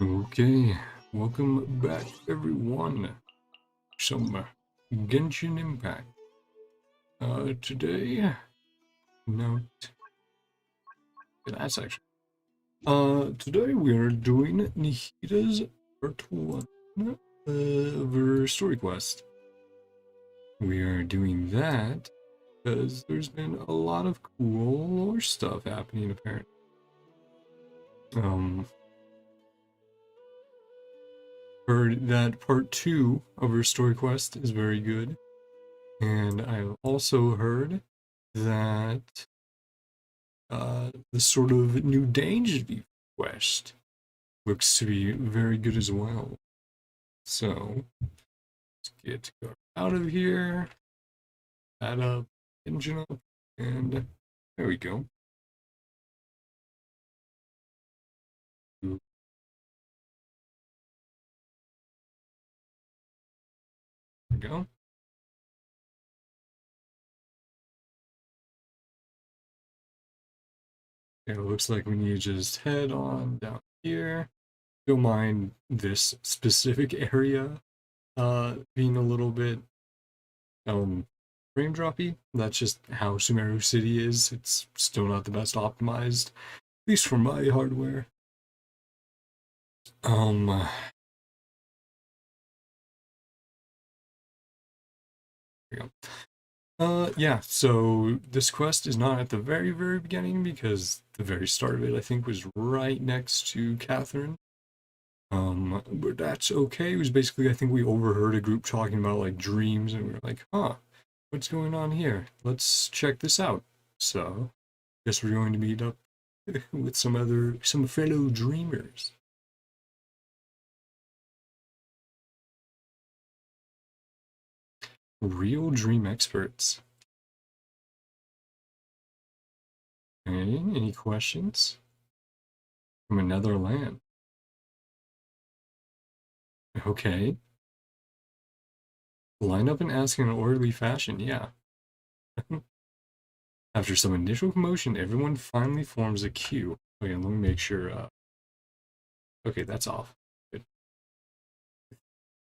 Okay, welcome back everyone. Some Genshin Impact. Today, no, that's actually. Today we are doing Nahida's part 1 of her story quest. We are doing that because there's been a lot of cool lore stuff happening apparently. Heard that part 2 of her story quest is very good. And I've also heard that the sort of new Danger quest looks to be very good as well. So let's get out of here, add up, engine up, and there we go. There we go. It looks like we need to just head on down here. Don't mind this specific area being a little bit frame droppy. That's just how Sumeru City is. It's still not the best optimized, at least for my hardware. There we go. Yeah, so this quest is not at the very, very beginning because the very start of it, I think, was right next to Catherine. But that's okay. It was basically, I think we overheard a group talking about like dreams, and we were like, huh, what's going on here? Let's check this out. So, guess we're going to meet up with some fellow dreamers. Real dream experts. Okay, any questions? From another land. Okay. Line up and ask in an orderly fashion, yeah. After some initial commotion, everyone finally forms a queue. Okay, let me make sure. Okay, that's off. Good.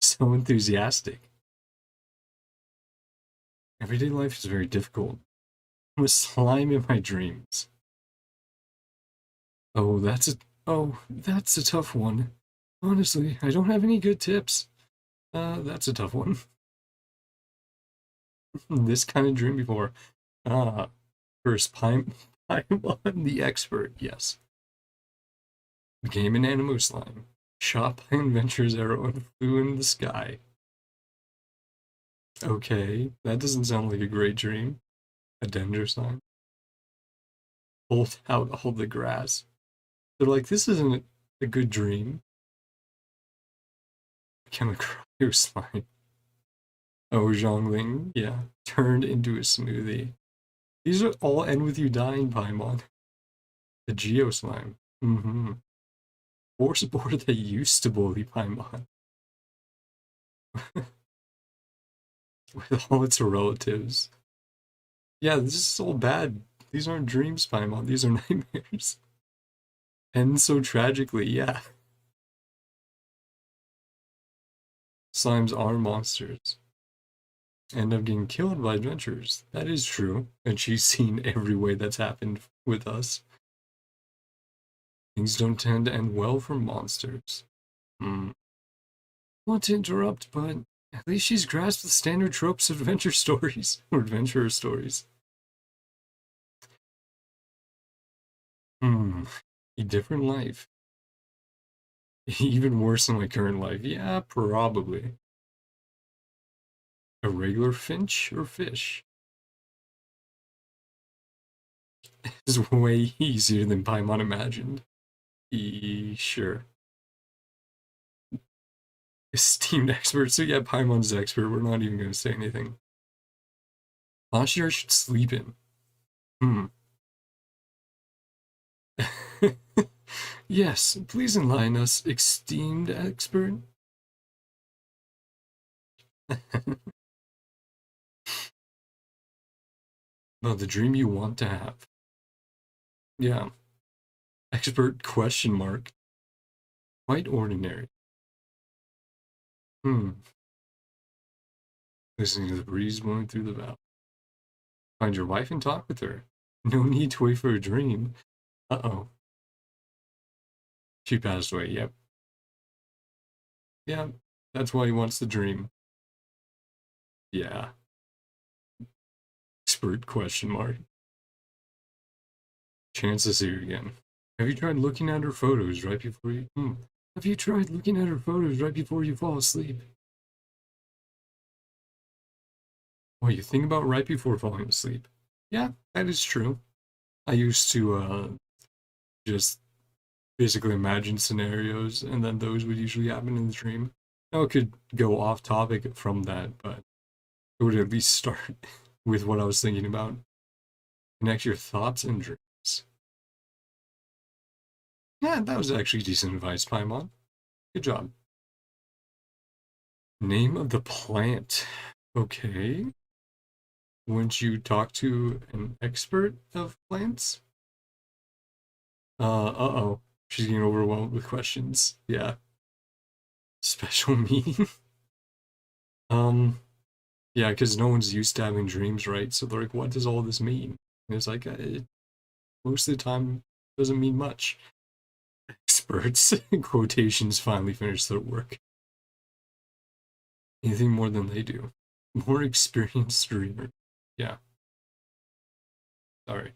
So enthusiastic. Everyday life is very difficult. With slime in my dreams. Oh, that's a tough one. Honestly, I don't have any good tips. That's a tough one. This kind of dream before. Ah, first, Paimon the expert, yes. Became an Animo slime. Shot by Adventure's arrow and flew in the sky. Okay, that doesn't sound like a great dream. A danger sign. Pulled out all the grass. They're like, this isn't a good dream. Became a cryo slime. Oh, Zhongling, yeah. Turned into a smoothie. These are all end with you dying, Paimon. The Geo slime. Mm-hmm. Force board that used to bully Paimon. With all its relatives. Yeah, this is all bad. These aren't dreams, Paimon. These are nightmares. End so tragically, yeah. Slimes are monsters. End up getting killed by adventurers. That is true. And she's seen every way that's happened with us. Things don't tend to end well for monsters. Want to interrupt, but at least she's grasped the standard tropes of adventure stories, or adventurer stories. A different life. Even worse than my current life. Yeah, probably. A regular finch or fish? Is way easier than Paimon imagined. Sure. Esteemed expert. So yeah, Paimon's expert. We're not even going to say anything. Lashir should sleep in. Yes, please enlighten us, esteemed expert. About the dream you want to have. Yeah. Expert question mark. Quite ordinary. Hmm. Listening to the breeze blowing through the valley. Find your wife and talk with her. No need to wait for a dream. Uh-oh. She passed away, yep. Yeah, that's why he wants the dream. Yeah. Expert question mark. Chance to see her again. Have you tried looking at her photos right before you... Have you tried looking at her photos right before you fall asleep? Well, you think about right before falling asleep. Yeah, that is true. I used to, just basically imagine scenarios, and then those would usually happen in the dream. Now, it could go off topic from that, but it would at least start with what I was thinking about. Connect your thoughts and dreams. Yeah, that was actually decent advice, Paimon. Good job. Name of the plant. Okay. Wouldn't you talk to an expert of plants? Uh-oh. She's getting overwhelmed with questions. Yeah. Special meaning? Yeah, because no one's used to having dreams, right? So they're like, what does all this mean? And it's like, most of the time, doesn't mean much. Experts, in quotations, finally finish their work. Anything more than they do. More experienced dreamer. Yeah. Sorry.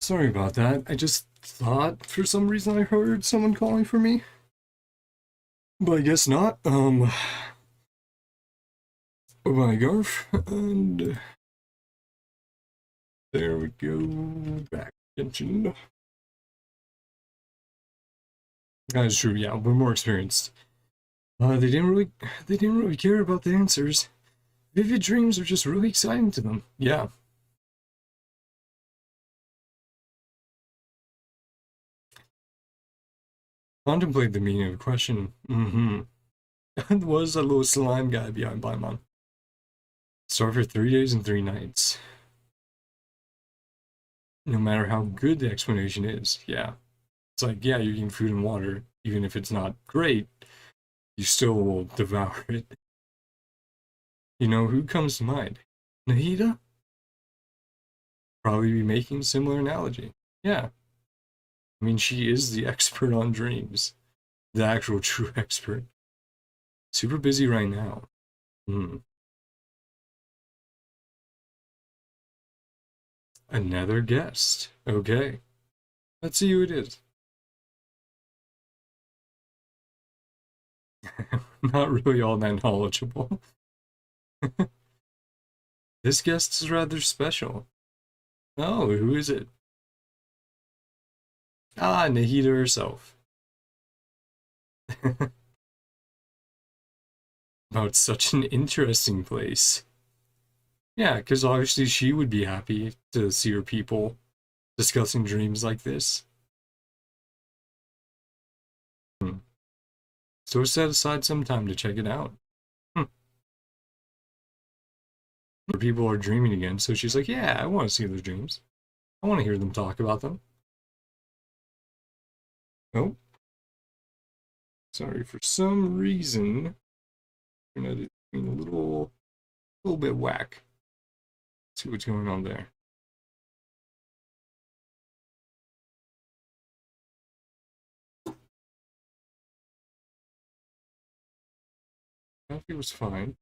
Sorry about that. I just thought for some reason I heard someone calling for me. But I guess not. Oh my Garf. And there we go. Back Genshin. That is true, yeah, we're more experienced. They didn't really care about the answers. Vivid dreams are just really exciting to them. Yeah. Contemplate the meaning of the question. Mm-hmm. Was a little slime guy behind Paimon. Starve for 3 days and 3 nights. No matter how good the explanation is, yeah. It's like, yeah, you're eating food and water, even if it's not great, you still will devour it. You know, who comes to mind? Nahida? Probably be making a similar analogy. Yeah. I mean, she is the expert on dreams. The actual true expert. Super busy right now. Hmm. Another guest. Okay. Let's see who it is. Not really all that knowledgeable. This guest is rather special. Oh, who is it? Ah, Nahida herself. About such an interesting place. Yeah, because obviously she would be happy to see her people discussing dreams like this. Hmm. So set aside some time to check it out. Hmm. People are dreaming again. So she's like, yeah, I want to see those dreams. I want to hear them talk about them. Oh, sorry. For some reason, internet is being a little bit whack. Let's see what's going on there. I think it was fine.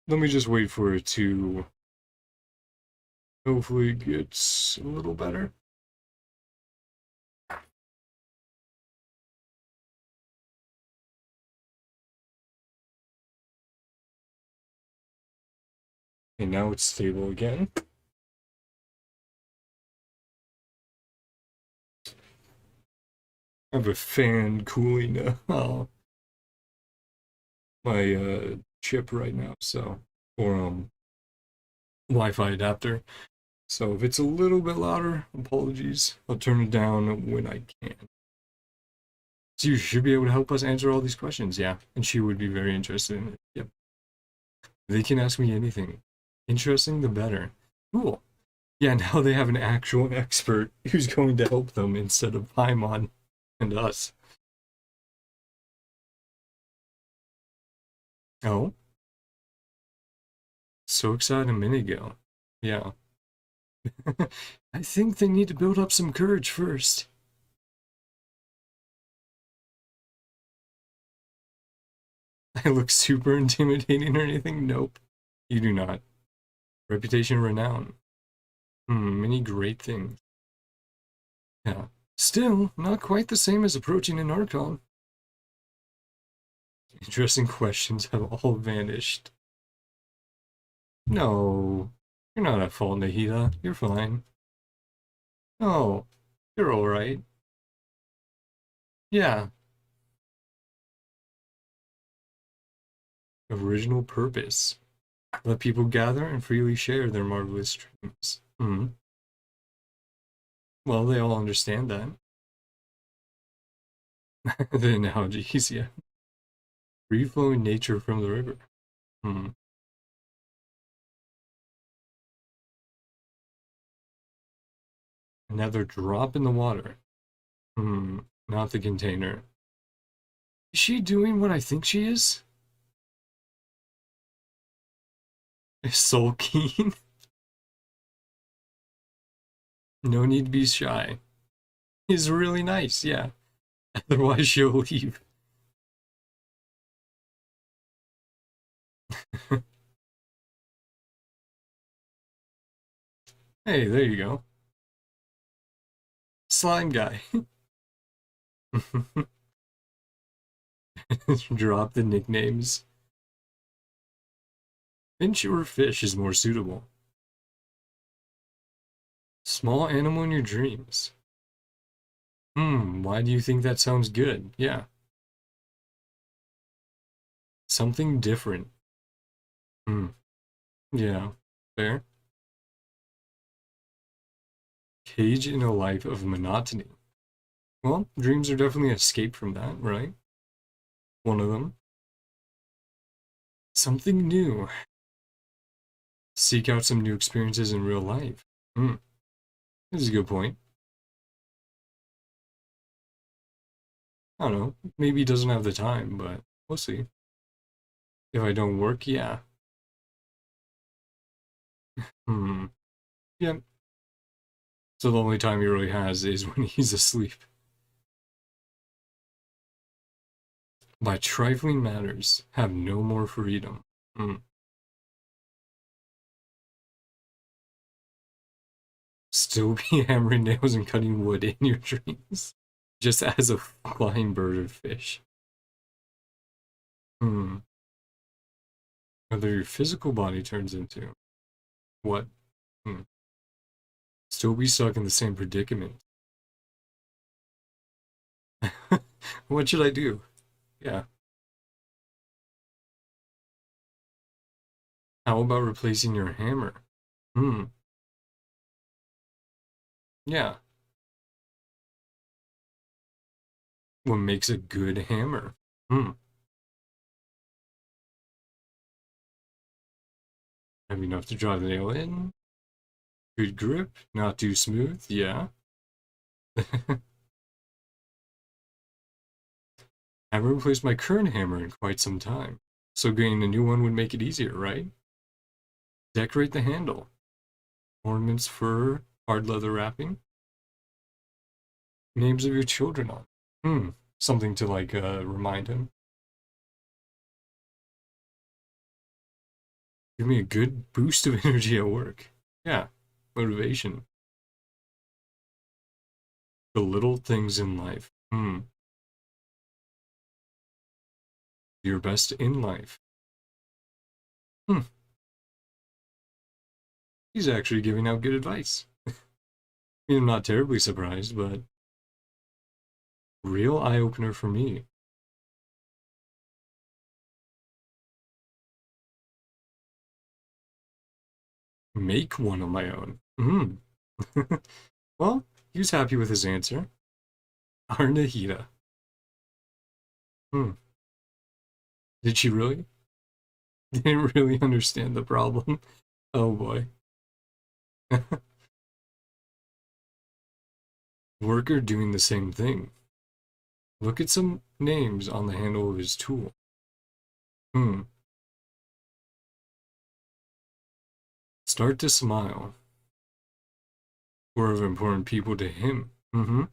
Let me just wait for it to hopefully get a little better. And now it's stable again. I have a fan cooling my chip right now, so or Wi-Fi adapter. So if it's a little bit louder, apologies. I'll turn it down when I can. So you should be able to help us answer all these questions, yeah. And she would be very interested in it. Yep. They can ask me anything. Interesting, the better. Cool. Yeah, now they have an actual expert who's going to help them instead of Paimon and us. Oh, so excited a minute ago. Yeah. I think they need to build up some courage first. I look super intimidating or anything? Nope. You do not. Reputation, renown. Many great things. Yeah. Still, not quite the same as approaching an Archon. Interesting questions have all vanished. No. You're not at fault, Nahida. You're fine. Oh. You're alright. Yeah. Original purpose. Let people gather and freely share their marvelous dreams. Well, they all understand that. The analogies, yeah. Free flowing nature from the river. Hmm. Another drop in the water. Not the container. Is she doing what I think she is? Sulking? No need to be shy. He's really nice, yeah. Otherwise, she'll leave. Hey, there you go. Slime guy. Drop the nicknames. Finch or fish is more suitable. Small animal in your dreams. Why do you think that sounds good? Yeah. Something different. Hmm. Yeah. Fair. Cage in a life of monotony. Well, dreams are definitely an escape from that, right? One of them. Something new. Seek out some new experiences in real life. This is a good point. I don't know. Maybe he doesn't have the time, but we'll see. If I don't work, yeah. Hmm. Yeah. So the only time he really has is when he's asleep. By trifling matters, have no more freedom. Still be hammering nails and cutting wood in your dreams. Just as a flying bird or fish. Whether your physical body turns into what? Still be stuck in the same predicament. What should I do? Yeah. How about replacing your hammer? Hmm. Yeah. What makes a good hammer? Hmm. Heavy enough to drive the nail in. Good grip, not too smooth, yeah. Haven't replaced my current hammer in quite some time, so getting a new one would make it easier, right? Decorate the handle. Ornaments, fur, hard leather wrapping. Names of your children on. Hmm, something to like remind him. Give me a good boost of energy at work. Yeah, motivation. The little things in life. Hmm, your best in life. Hmm, he's actually giving out good advice. I'm not terribly surprised, but real eye opener for me. Make one on my own. Hmm. Well, he was happy with his answer. Nahida. Hmm. Did she really? Didn't really understand the problem. Oh boy. Worker doing the same thing. Look at some names on the handle of his tool. Hmm. Start to smile. Or of important people to him. Mm-hmm.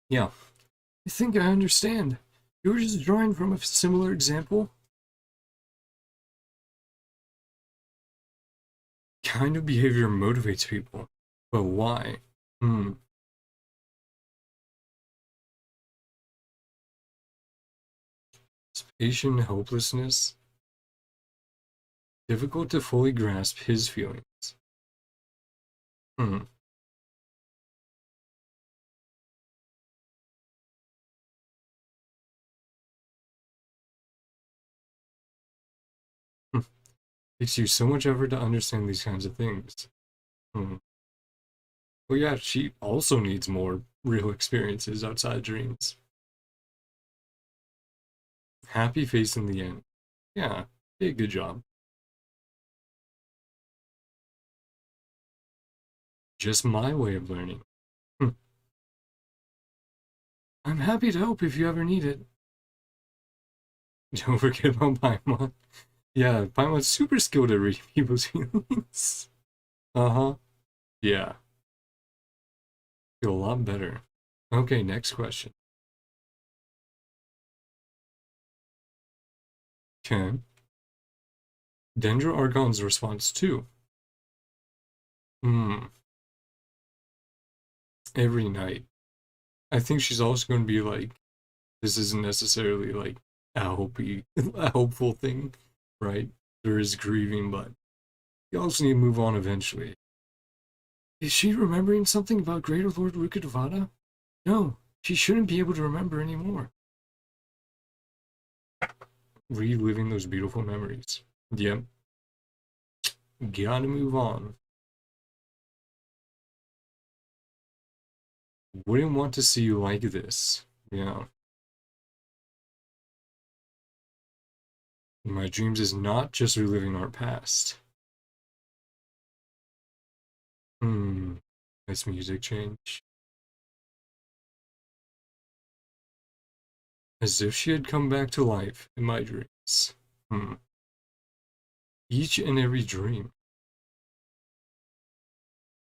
Yeah. I think I understand. You were just drawing from a similar example? Kind of behavior motivates people. But why? Hmm. Patient helplessness. Difficult to fully grasp his feelings. Hmm. Hmm. Takes you so much effort to understand these kinds of things. Hmm. Well, yeah, she also needs more real experiences outside dreams. Happy face in the end. Yeah, hey, good job. Just my way of learning. Hmm. I'm happy to help if you ever need it. Don't forget about Paimon. Yeah, Paimon's super skilled at reading people's feelings. Uh-huh. Yeah, feel a lot better. Okay, next question. Okay. Dendra Argon's response too. Hmm. Every night. I think she's also going to be like, this isn't necessarily like a hopeful thing, right? There is grieving, but you also need to move on eventually. Is she remembering something about Greater Lord Rukkhadevata? No, she shouldn't be able to remember anymore. Reliving those beautiful memories. Yep, gotta move on. Wouldn't want to see you like this. Yeah. My dreams is not just reliving our past. Hmm. Nice music change. As if she had come back to life in my dreams. Hmm. Each and every dream.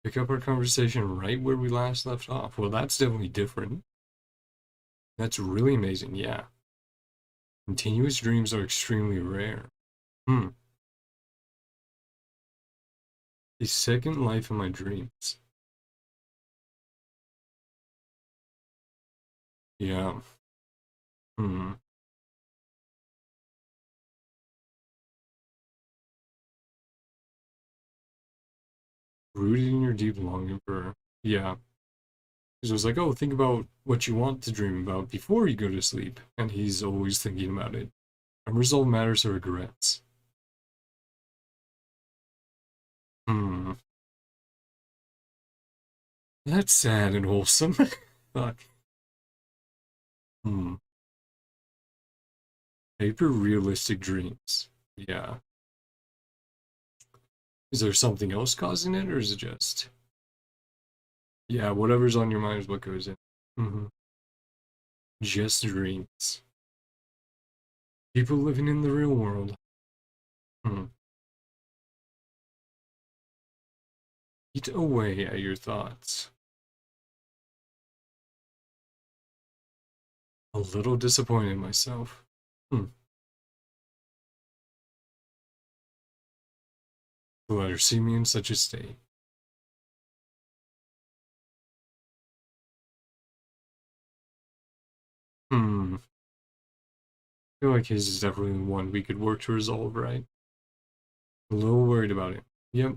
Pick up our conversation right where we last left off. Well, that's definitely different. That's really amazing, yeah. Continuous dreams are extremely rare. Hmm. A second life in my dreams. Yeah. Hmm. Rooted in your deep longing for. Yeah. Because it was like, oh, think about what you want to dream about before you go to sleep. And he's always thinking about it. Unresolved matters or regrets. Hmm. That's sad and wholesome. Fuck. Hmm. Hyper realistic dreams. Yeah. Is there something else causing it, or is it just? Yeah, whatever's on your mind is what goes in. Hmm. Just dreams. People living in the real world. Hmm. Eat away at your thoughts. A little disappointed in myself. Hmm. To let her see me in such a state. Hmm. I feel like his is definitely one we could work to resolve, right? A little worried about it. Yep.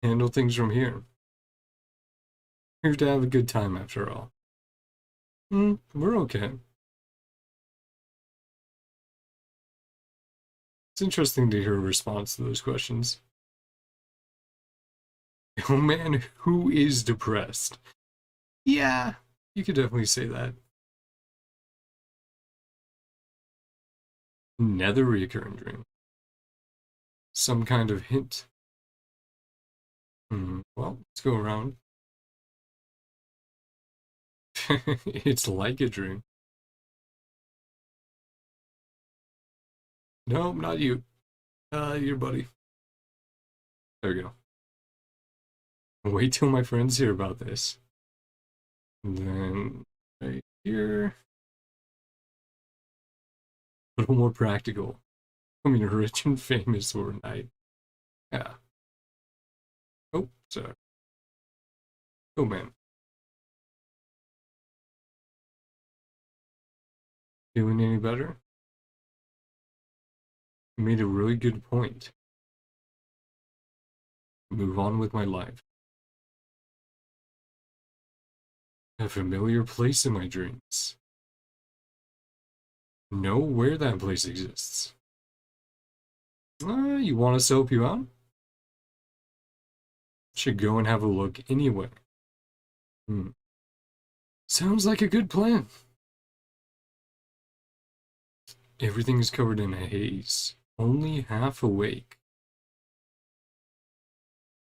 Handle things from here. Here to have a good time after all. Hmm. We're okay. It's interesting to hear a response to those questions. Oh man, who is depressed? Yeah, you could definitely say that. Another recurring dream. Some kind of hint. Hmm. Well, let's go around. It's like a dream. No, not you. Your buddy. There we go. Wait till my friends hear about this. And then right here, a little more practical. I mean, rich and famous overnight. Yeah. Oh, sorry. Oh man. Feeling any better? You made a really good point. Move on with my life. A familiar place in my dreams. Know where that place exists. You want us to help you out? Should go and have a look anyway. Hmm. Sounds like a good plan. Everything is covered in a haze. Only half awake.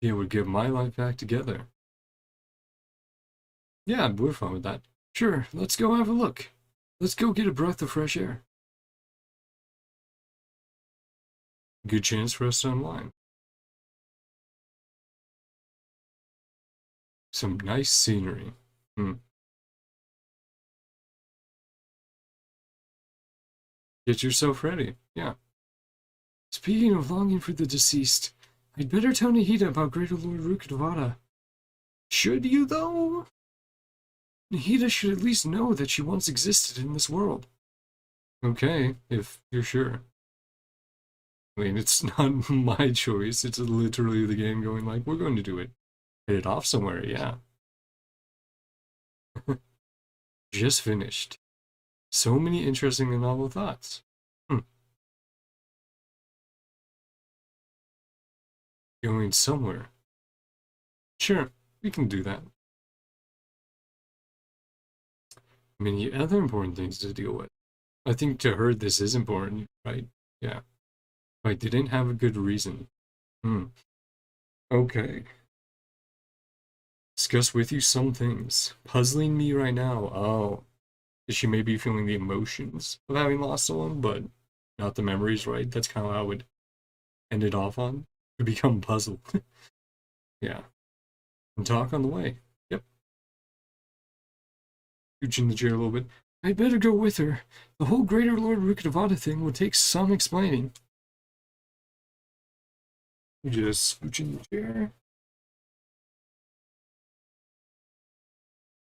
It would get my life back together. Yeah, we're fine with that. Sure, let's go have a look. Let's go get a breath of fresh air. Good chance for us to unwind. Some nice scenery. Hmm. Get yourself ready. Yeah. Speaking of longing for the deceased, I'd better tell Nahida about Greater Lord Rukkhadevata. Should you, though? Nahida should at least know that she once existed in this world. Okay, if you're sure. I mean, it's not my choice. It's literally the game going like, we're going to do it. Hit it off somewhere, yeah. Just finished. So many interesting and novel thoughts. Hmm. Going somewhere. Sure, we can do that. Many other important things to deal with. I think to her this is important, right? Yeah. I didn't have a good reason. Hmm. Okay. Discuss with you some things. Puzzling me right now. Oh. She may be feeling the emotions of having lost someone, but not the memories, right? That's kind of how I would end it off on. To become puzzled. Yeah. And talk on the way. Yep. Scooch in the chair a little bit. I'd better go with her. The whole Greater Lord Rukkhadevata thing would take some explaining. You just scooch in the chair.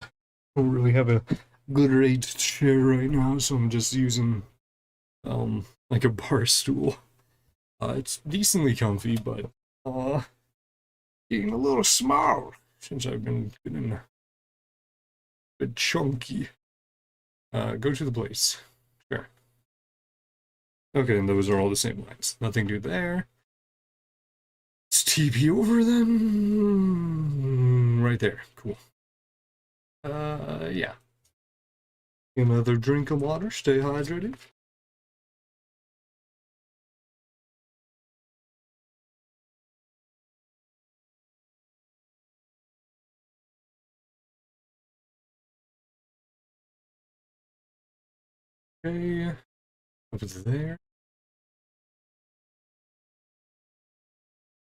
I don't really have a glitterate chair right now, so I'm just using like a bar stool. It's decently comfy, but getting a little small since I've been getting a bit chunky. Go to the place. Sure. Okay, and those are all the same lines. Nothing new there. TP over them. Right there. Cool. Yeah. Another drink of water. Stay hydrated. Okay. Over there.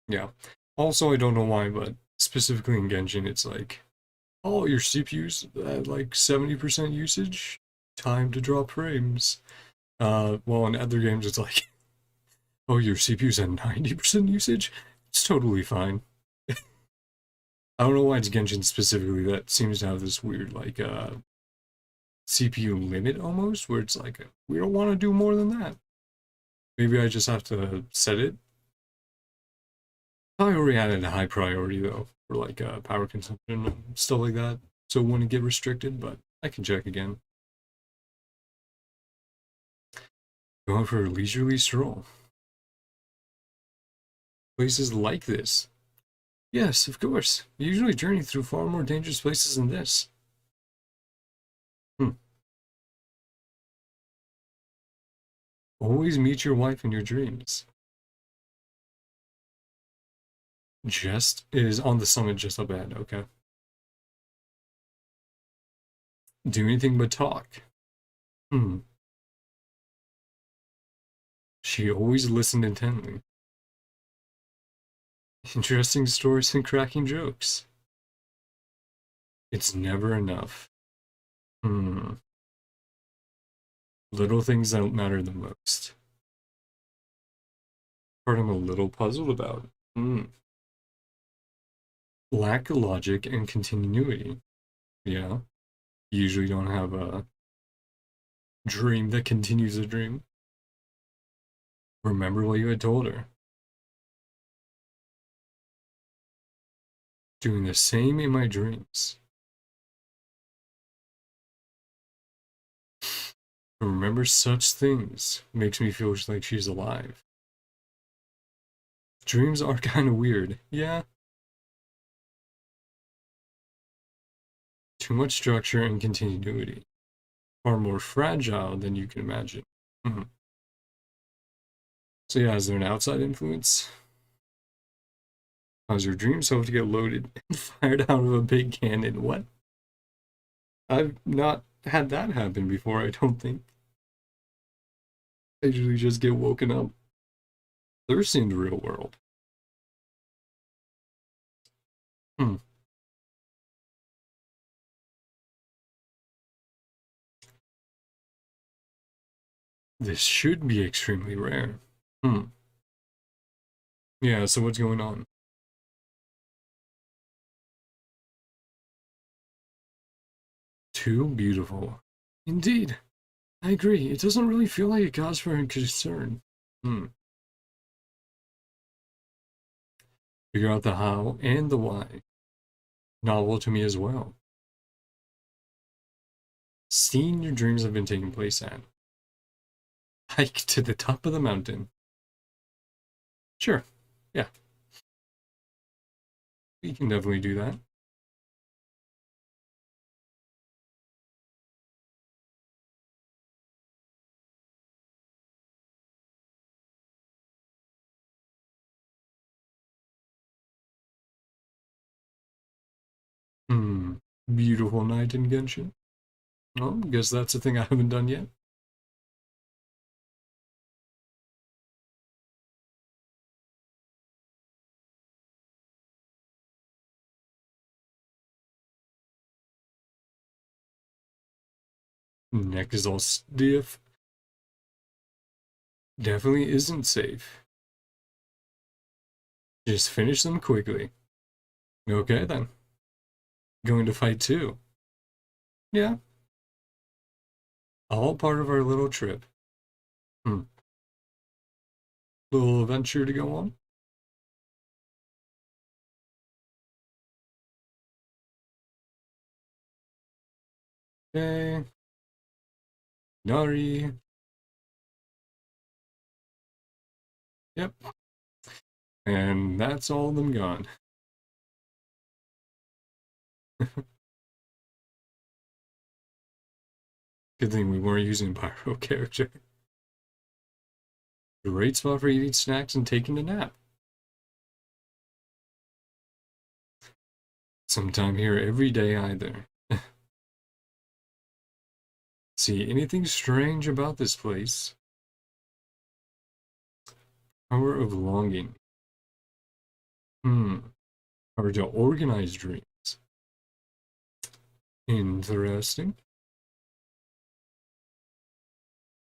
Yeah. Also, I don't know why, but specifically in Genshin, it's like, oh, your CPU's at like 70% usage. Time to drop frames. Well, in other games, it's like, oh, your CPU's at 90% usage. It's totally fine. I don't know why it's Genshin specifically that seems to have this weird, like, CPU limit almost, where it's like, we don't want to do more than that. Maybe I just have to set it. I already had it a high priority though, for like power consumption and stuff like that, so it wouldn't get restricted, but I can check again. Going for a leisurely stroll. Places like this. Yes, of course. You usually journey through far more dangerous places than this. Hmm. Always meet your wife in your dreams. Jest is on the summit just up ahead, okay. Do anything but talk. Hmm. She always listened intently. Interesting stories and cracking jokes. It's never enough. Hmm. Little things that matter the most. Part I'm a little puzzled about. Hmm. Lack of logic and continuity. Yeah. You usually don't have a dream that continues a dream. Remember what you had told her. Doing the same in my dreams. Remember such things makes me feel like she's alive. Dreams are kind of weird. Yeah. Too much structure and continuity. Far more fragile than you can imagine. Mhm. So yeah, is there an outside influence? Cause your dreams have to get loaded and fired out of a big cannon. What? I've not had that happen before, I don't think. I usually just get woken up. Thirsty in the real world. Hmm. This should be extremely rare. Hmm. Yeah, so what's going on? Too beautiful. Indeed. I agree. It doesn't really feel like a cause for concern. Hmm. Figure out the how and the why. Novel to me as well. Seeing your dreams have been taking place at. Hike to the top of the mountain. Sure. Yeah, we can definitely do that. Hmm. Beautiful night in Genshin. Well, guess that's a thing I haven't done yet. Neck is all stiff. Definitely isn't safe. Just finish them quickly. Okay then. Going to fight too. Yeah, all part of our little trip. Hmm. Little adventure to go on. Okay. Nari. Yep. And that's all of them gone. Good thing we weren't using Pyro character. Great spot for eating snacks and taking a nap. Sometime here every day either. See anything strange about this place? Power of longing. Power to organize dreams. Interesting.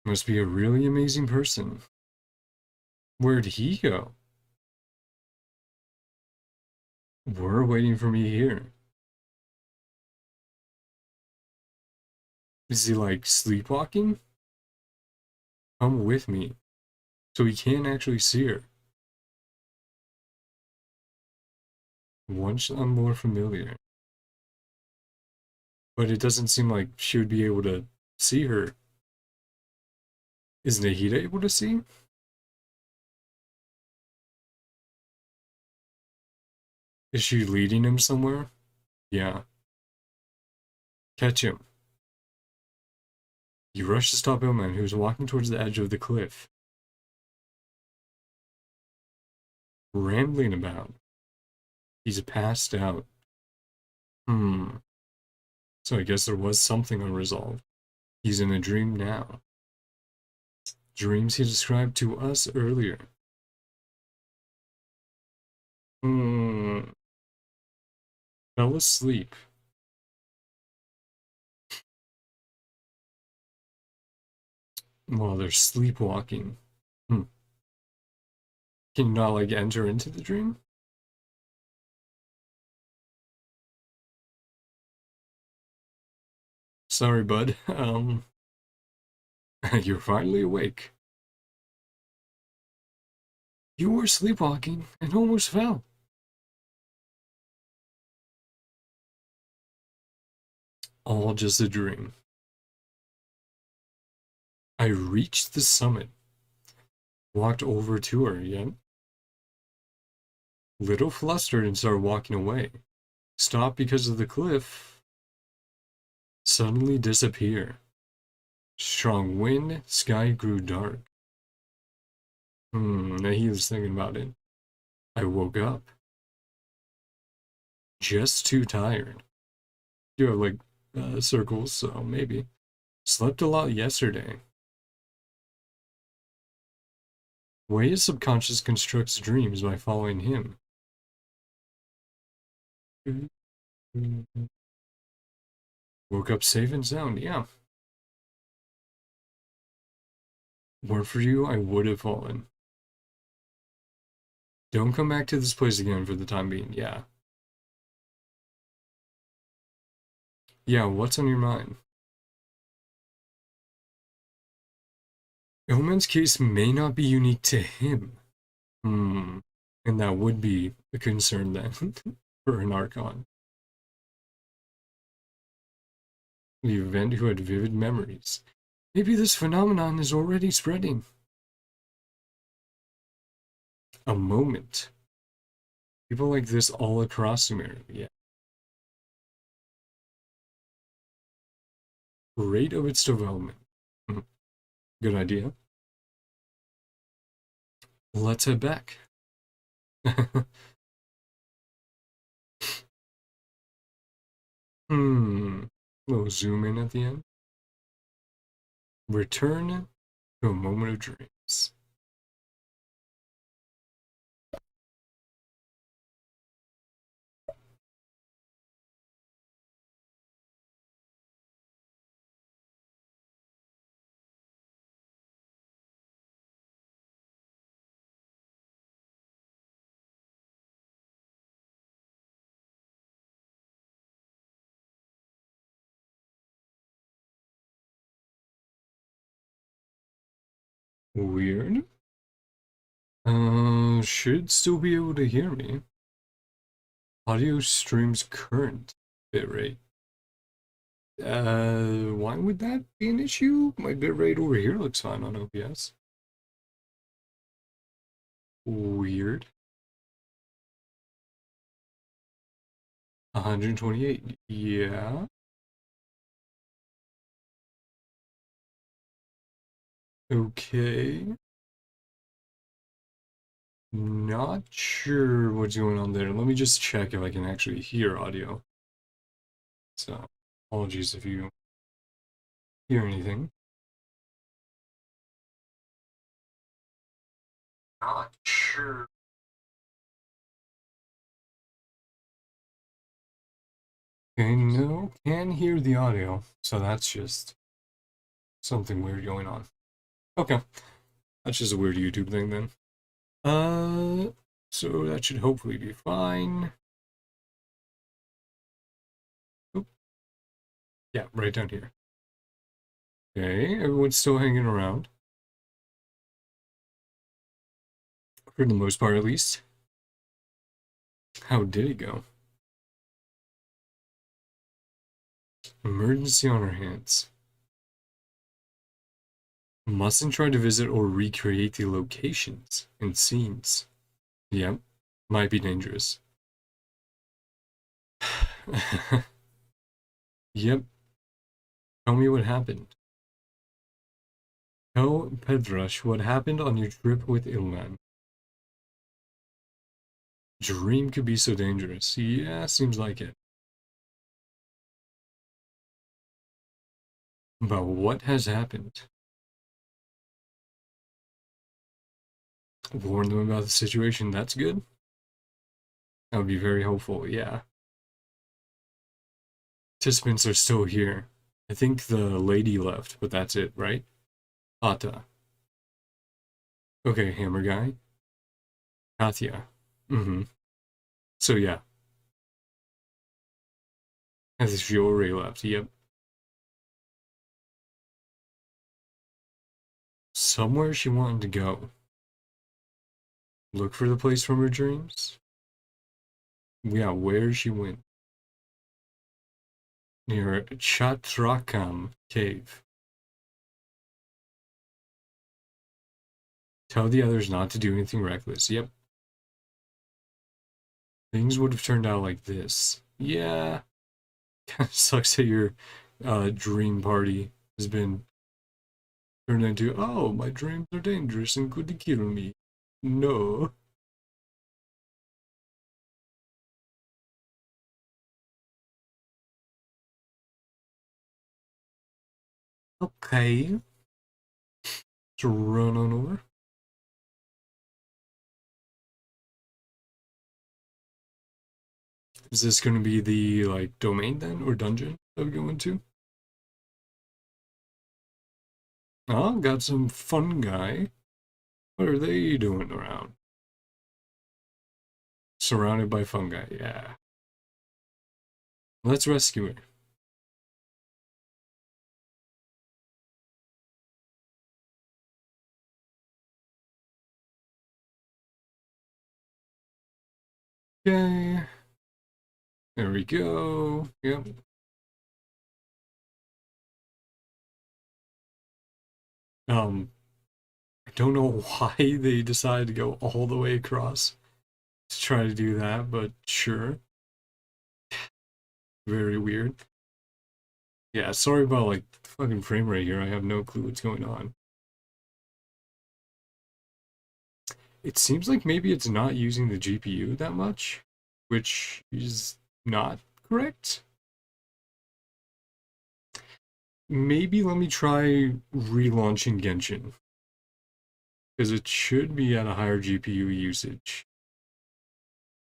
Must be a really amazing person. Where'd he go? We're waiting for me here. Is he like sleepwalking? Come with me. So he can't actually see her. Once I'm more familiar. But it doesn't seem like she would be able to see her. Is Nahida able to see? Is she leading him somewhere? Yeah. Catch him. You rush to stop Illman, who is walking towards the edge of the cliff. Rambling about. He's passed out. So I guess there was something unresolved. He's in a dream now. Dreams he described to us earlier. Fell asleep. While they're sleepwalking. Can you not, like, enter into the dream? Sorry, bud. You're finally awake. You were sleepwalking and almost fell. All just a dream. I reached the summit. Walked over to her again. Little flustered and started walking away. Stopped because of the cliff. Suddenly disappear. Strong wind, sky grew dark. Now he was thinking about it. I woke up. Just too tired. You have like circles, so maybe. Slept a lot yesterday. Way his subconscious constructs dreams by following him. Woke up safe and sound, yeah. Weren't for you, I would have fallen. Don't come back to this place again for the time being, yeah. Yeah, what's on your mind? Illman's case may not be unique to him. And that would be a concern then, for an Archon. The event who had vivid memories. Maybe this phenomenon is already spreading. A moment. People like this all across Sumeria, yeah. Rate of its development. Good idea. Let's head back. Little zoom in at the end. Return to a moment of dreams. Weird. Should still be able to hear me. Audio streams current bitrate. Why would that be an issue? My bitrate over here looks fine on OBS. Weird. 128. Yeah. Okay. Not sure what's going on there. Let me just check if I can actually hear audio. So, apologies if you hear anything. Not sure. Okay, no, can hear the audio. So that's just something weird going on. Okay, that's just a weird YouTube thing then. So that should hopefully be fine. Oop. Yeah, right down here. Okay, everyone's still hanging around. For the most part, at least. How did it go? Emergency on our hands. Mustn't try to visit or recreate the locations and scenes. Yep, might be dangerous. Yep, tell me what happened. Tell Pedrush what happened on your trip with Ilman. Dream could be so dangerous. Yeah, seems like it. But what has happened? Warn them about the situation. That's good. That would be very helpful. Yeah. Participants are still here. I think the lady left, but that's it, right? Ata. Okay, Hammer Guy. Katya. Mm-hmm. So yeah. As if she already left. Yep. Somewhere she wanted to go. Look for the place from her dreams? Yeah, where she went. Near Chatrakam cave. Tell the others not to do anything reckless. Yep. Things would have turned out like this. Yeah. Kind of sucks that your dream party has been turned into, oh, my dreams are dangerous and could kill me. No. Okay. Let's run on over. Is this going to be the, like, domain then, or dungeon that we go into? Oh, got some fun guy. What are they doing around? Surrounded by fungi, yeah. Let's rescue her. Okay. There we go. Yep. I don't know why they decided to go all the way across to try to do that, but sure. Very weird. Yeah, sorry about like the fucking frame rate here. I have no clue what's going on. It seems like maybe it's not using the GPU that much, which is not correct. Maybe let me try relaunching Genshin, because it should be at a higher GPU usage.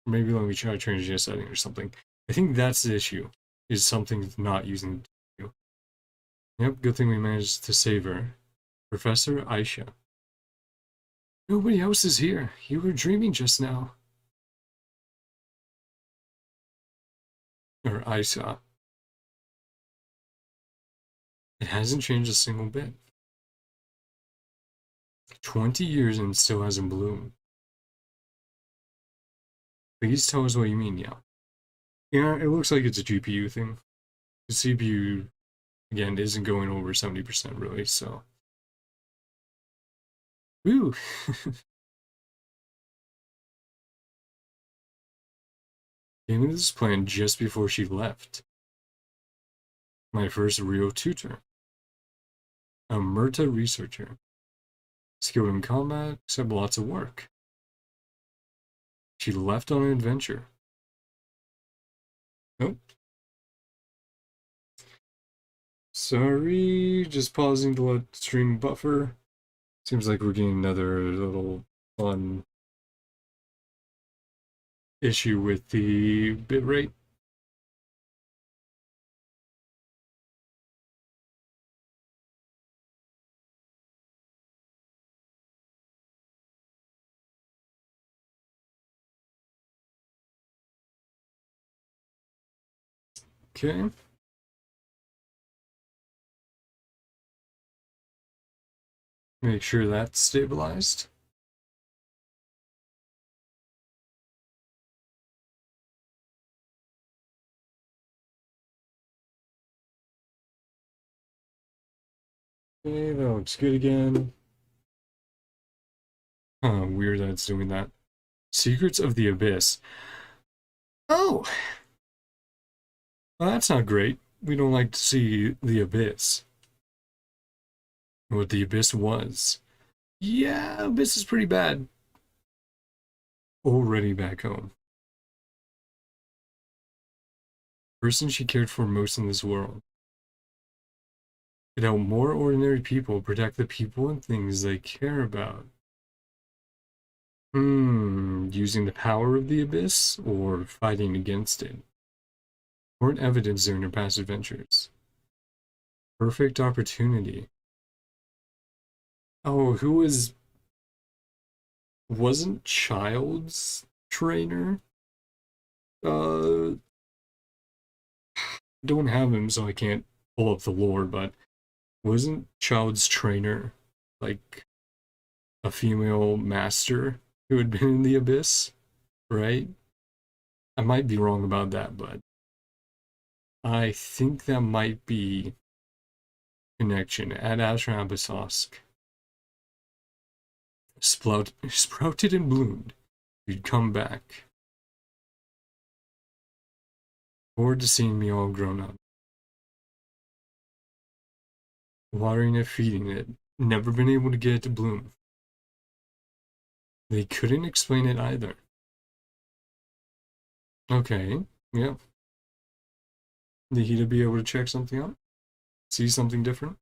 Maybe let me try changing a setting or something. I think that's the issue, is something not using the GPU. Yep, good thing we managed to save her. Professor Aisha. Nobody else is here. You were dreaming just now. Or Aisha. It hasn't changed a single bit. 20 years and still hasn't bloomed. Please tell us what you mean, yeah. Yeah, it looks like it's a GPU thing. The CPU, again, isn't going over 70% really, so. Woo! Came into this plan just before she left. My first real tutor. A Murta researcher. Skilled in combat, except lots of work. She left on an adventure. Nope. Sorry, just pausing to let stream buffer. Seems like we're getting another little fun issue with the bitrate. Okay. Make sure that's stabilized. Okay, that looks good again. Huh, weird that it's doing that. Secrets of the Abyss. Oh! Well, that's not great. We don't like to see the Abyss. What the Abyss was. Yeah, Abyss is pretty bad. Already back home. Person she cared for most in this world. Could help more ordinary people protect the people and things they care about. Using the power of the Abyss or fighting against it. Important evidence during her past adventures. Perfect opportunity. Oh, who wasn't Child's trainer? Don't have him, so I can't pull up the lore, but wasn't Child's trainer like a female master who had been in the Abyss, right? I might be wrong about that, but I think that might be connection at Ashram Abyssosque. Sprouted and bloomed. You'd come back. Forward to seeing me all grown up. Watering it, feeding it. Never been able to get it to bloom. They couldn't explain it either. Okay, yeah. Nahida be able to check something out? See something different?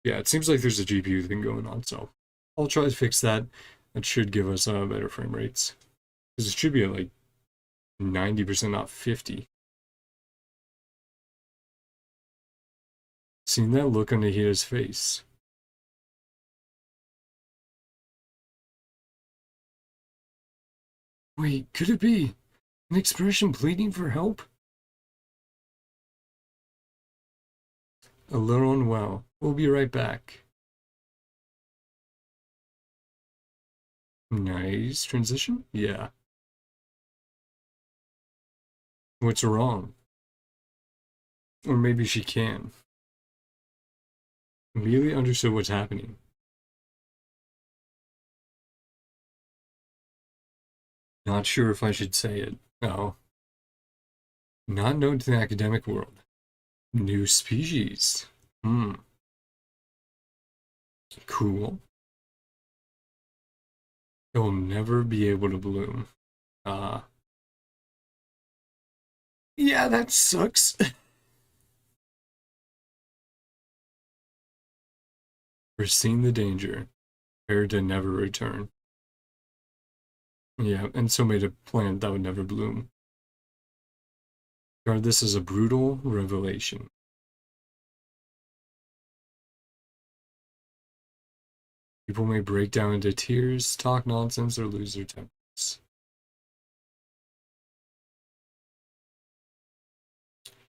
Yeah, it seems like there's a GPU thing going on, so I'll try to fix that. That should give us better frame rates. Because it should be at like 90%, not 50. Seeing that look on Nahida's face. Wait, could it be an expression pleading for help? A little unwell. We'll be right back. Nice transition? Yeah. What's wrong? Or maybe she can. Immediately understood what's happening. Not sure if I should say it. Oh. Not known to the academic world. New species. Cool. It will never be able to bloom. Yeah, that sucks. Foreseen the danger. Prepared to never return. Yeah, and so made a plant that would never bloom. Regard this as a brutal revelation. People may break down into tears, talk nonsense, or lose their tempers.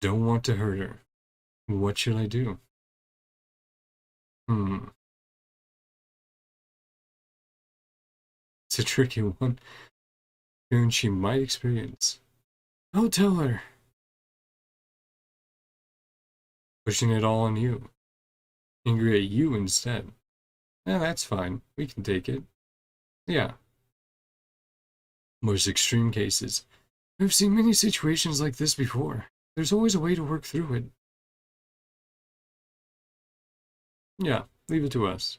Don't want to hurt her. What should I do? It's a tricky one. Soon she might experience. I'll tell her. Pushing it all on you. Angry at you instead. Yeah, that's fine. We can take it. Yeah. Most extreme cases. I've seen many situations like this before. There's always a way to work through it. Yeah, leave it to us.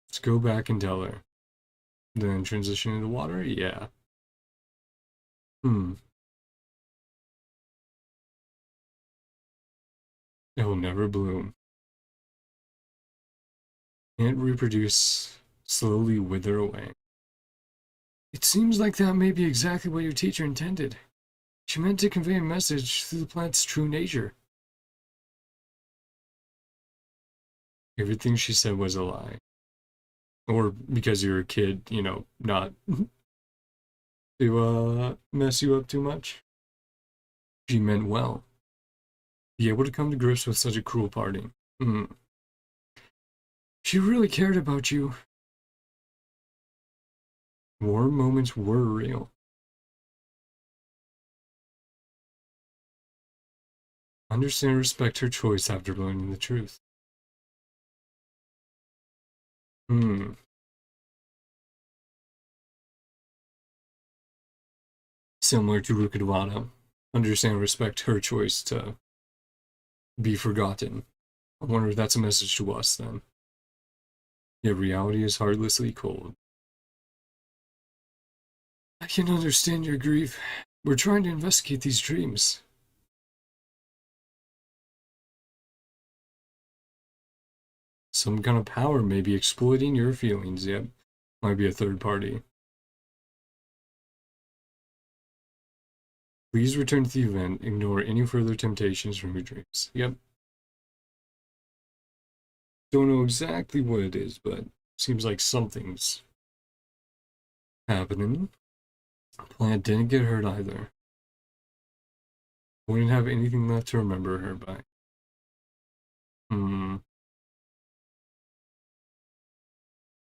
Let's go back and tell her. Then transition into water? Yeah. Hmm. It will never bloom. Can't reproduce. Slowly wither away. It seems like that may be exactly what your teacher intended. She meant to convey a message through the plant's true nature. Everything she said was a lie. Or because you're a kid, not to mess you up too much. She meant well. Be able to come to grips with such a cruel party. Hmm. She really cared about you. Warm moments were real. Understand and respect her choice after learning the truth. Hmm. Similar to Rukadwada. Understand and respect her choice to be forgotten. I wonder if that's a message to us then. Yet reality is heartlessly cold. I can understand your grief. We're trying to investigate these dreams. Some kind of power may be exploiting your feelings, yep. Might be a third party. Please return to the event. Ignore any further temptations from your dreams. Yep. Don't know exactly what it is, but seems like something's happening. Plant didn't get hurt either. Wouldn't have anything left to remember her by. Hmm.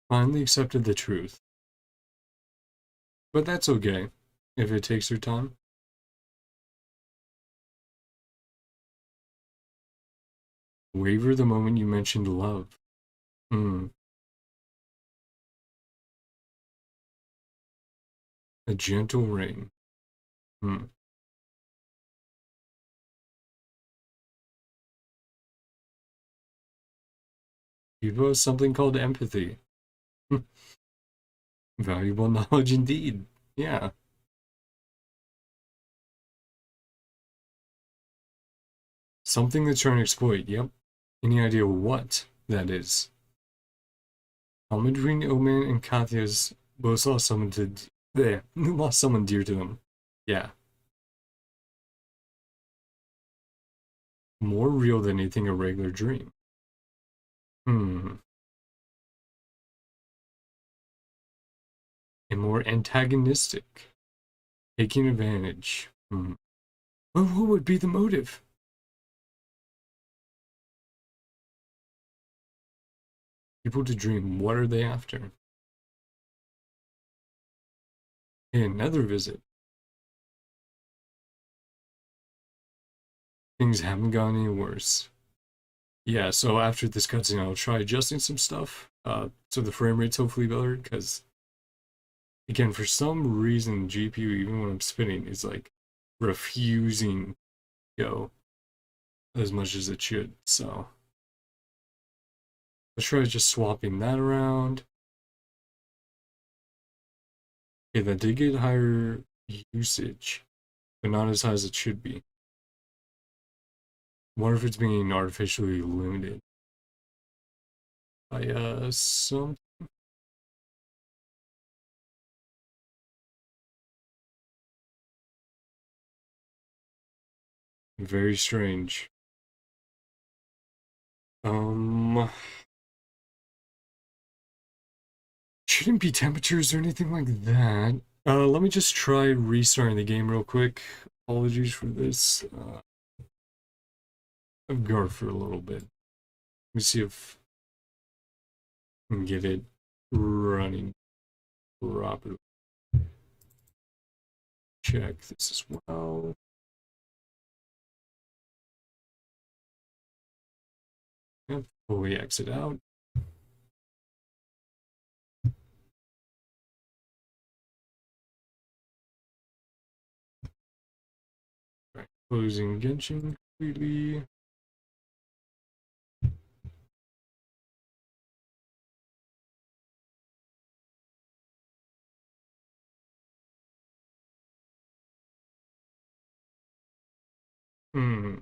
Finally accepted the truth. But that's okay, if it takes her time. Waver the moment you mentioned love. Hmm. A gentle rain. Hmm. People have something called empathy. Valuable knowledge indeed. Yeah. Something that's trying to exploit. Yep. Any idea what that is? Comment between Omen and Katya's both lost someone to there. Lost someone dear to them. Yeah. More real than anything a regular dream. Hmm. And more antagonistic. Taking advantage. Hmm. Well, what would be the motive? People to dream. What are they after? Hey, another visit. Things haven't gotten any worse. Yeah, so after this cutscene, I'll try adjusting some stuff, so the frame rate's hopefully better, because, again, for some reason, GPU, even when I'm spinning, is, like, refusing to go as much as it should, so. Let's try just swapping that around. Okay, that did get higher usage, but not as high as it should be. I wonder if it's being artificially limited by, some. Very strange. Um, shouldn't be temperatures or anything like that. Let me just try restarting the game real quick. Apologies for this. I've guard for a little bit. Let me see if I can get it running properly. Check this as well. Yep, fully exit out. Closing Genshin completely. Hmm.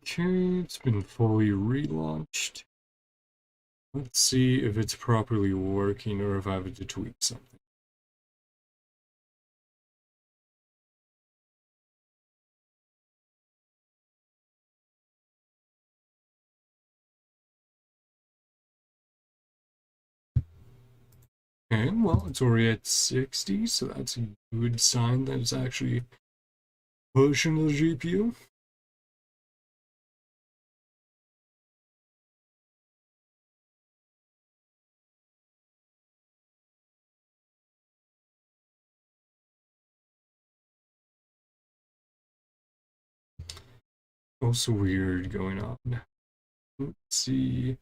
Okay, it's been fully relaunched. Let's see if it's properly working or if I have to tweak something. Okay, well, it's already at 60, so that's a good sign that it's actually pushing the GPU. Also weird going on. Let's see.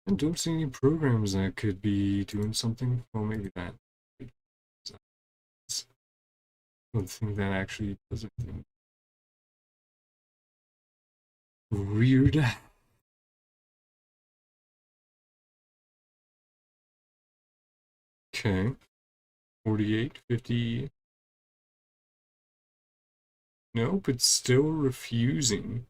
I don't see any programs that could be doing something. Well, maybe that. I don't think that actually does anything. Weird. Okay. 48, 50. Nope, it's still refusing.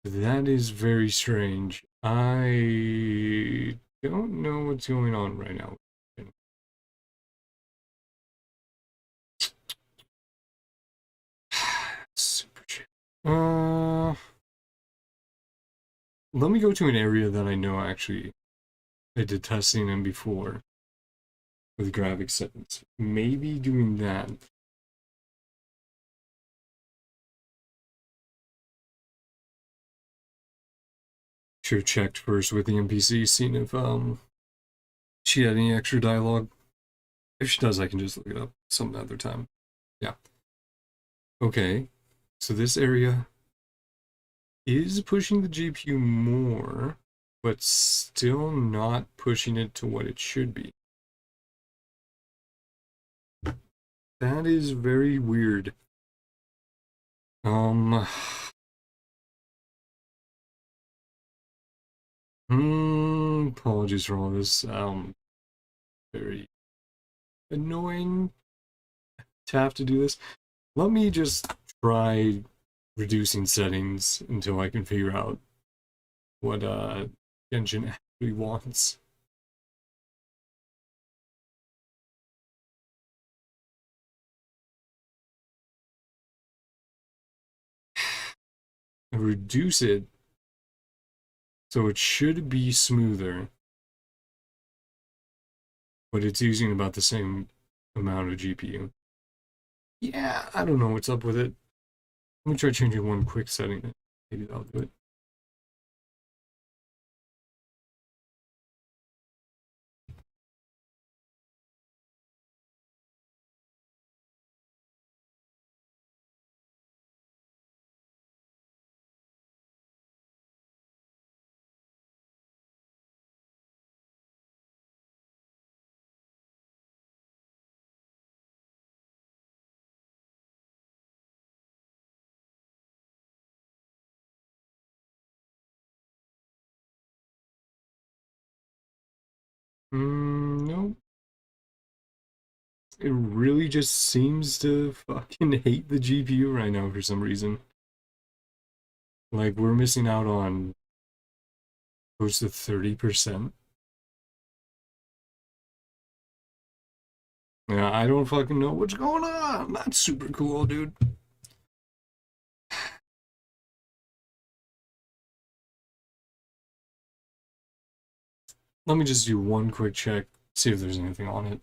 That is very strange. I don't know what's going on right now. Super chill. Let me go to an area that I know actually I did testing in before with graphics settings. Maybe doing that. Should have checked first with the NPC, seeing if she had any extra dialogue. If she does, I can just look it up some other time. Yeah. Okay. So this area is pushing the GPU more, but still not pushing it to what it should be. That is very weird. Um, apologies for all this. Very annoying to have to do this. Let me just try reducing settings until I can figure out what Genshin actually wants. Reduce it so it should be smoother, but it's using about the same amount of GPU. Yeah, I don't know what's up with it. Let me try changing one quick setting. Maybe that'll do it. No. It really just seems to fucking hate the GPU right now for some reason. Like, we're missing out on close to 30%. Yeah, I don't fucking know what's going on. That's super cool, dude. Let me just do one quick check see if there's anything on it.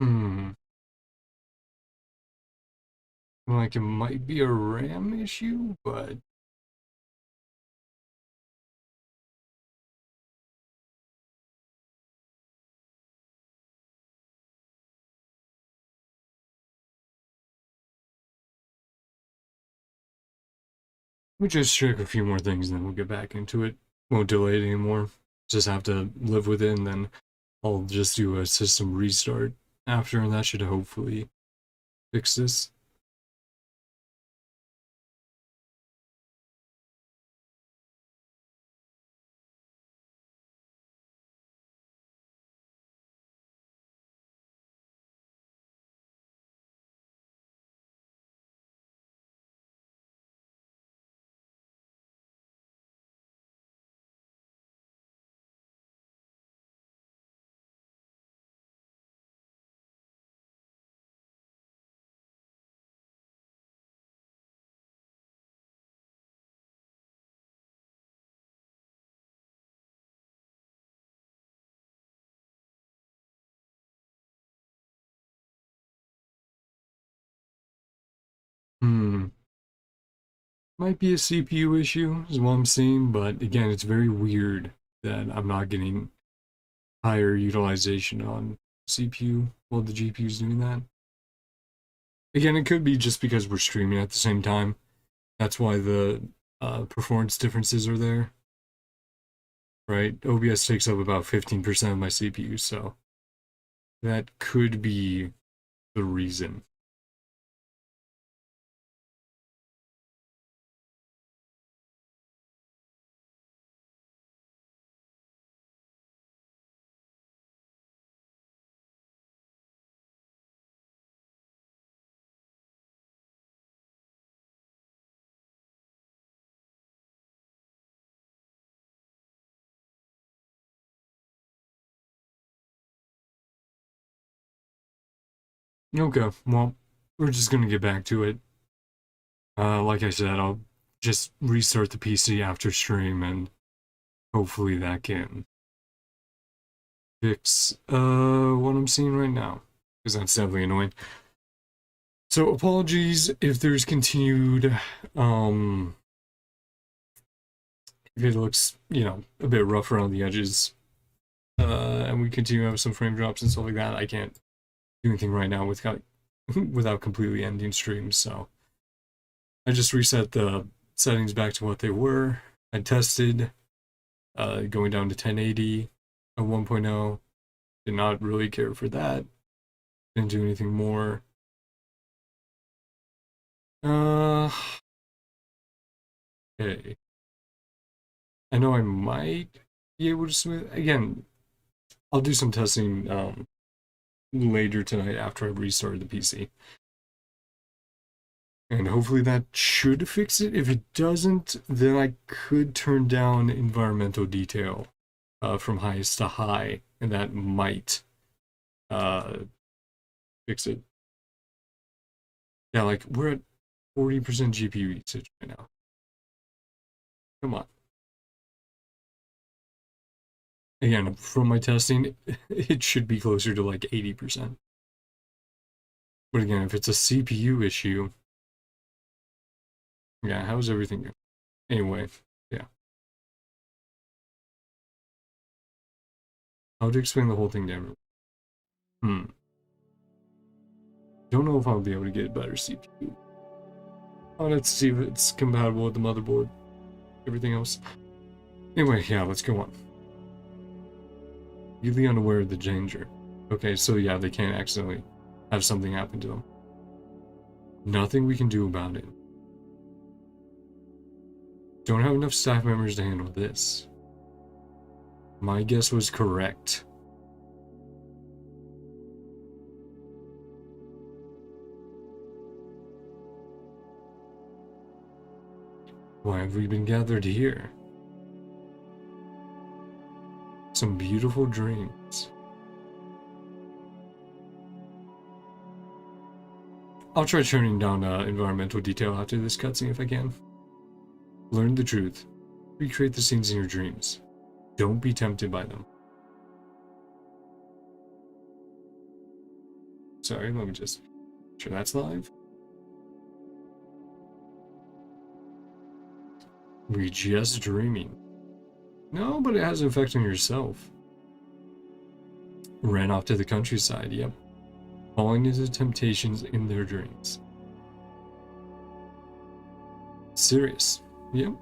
Hmm. Like it might be a RAM issue, but we just check a few more things and then we'll get back into it. Won't delay it anymore. Just have to live with it, and then I'll just do a system restart after, and that should hopefully fix this. Hmm. Might be a CPU issue, is what I'm seeing, but again, it's very weird that I'm not getting higher utilization on CPU while the GPU is doing that. Again, it could be just because we're streaming at the same time. That's why the performance differences are there, right? OBS takes up about 15% of my CPU, so that could be the reason. Okay, well, we're just gonna get back to it. Like I said, I'll just restart the PC after stream, and hopefully that can fix what I'm seeing right now, because that's definitely annoying. So apologies if there's continued if it looks, a bit rough around the edges, and we continue to have some frame drops and stuff like that. I can't do anything right now without without completely ending streams, so I just reset the settings back to what they were. I tested going down to 1080 at 1.0. Did not really care for that. Didn't do anything more. Okay. I know I might be able to smooth again. I'll do some testing later tonight after I restarted the PC. And hopefully that should fix it. If it doesn't, then I could turn down environmental detail from highest to high, and that might uh, fix it. Yeah, like we're at 40% GPU usage right now. Come on. Again, from my testing, it should be closer to like 80%. But again, if it's a CPU issue, yeah, how's everything going? Anyway, yeah. How to explain the whole thing to everyone? Don't know if I'll be able to get a better CPU. Let's see if it's compatible with the motherboard. Everything else. Anyway, yeah, let's go on. Really unaware of the danger. Okay, so yeah, they can't accidentally have something happen to them. Nothing we can do about it. Don't have enough staff members to handle this. My guess was correct. Why have we been gathered here? Some beautiful dreams. I'll try turning down environmental detail after this cutscene if I can. Learn the truth. Recreate the scenes in your dreams. Don't be tempted by them. Sorry, let me just... Sure, that's live. We're just dreaming. No, but it has an effect on yourself. Ran off to the countryside, yep. Falling into temptations in their dreams. Serious, yep.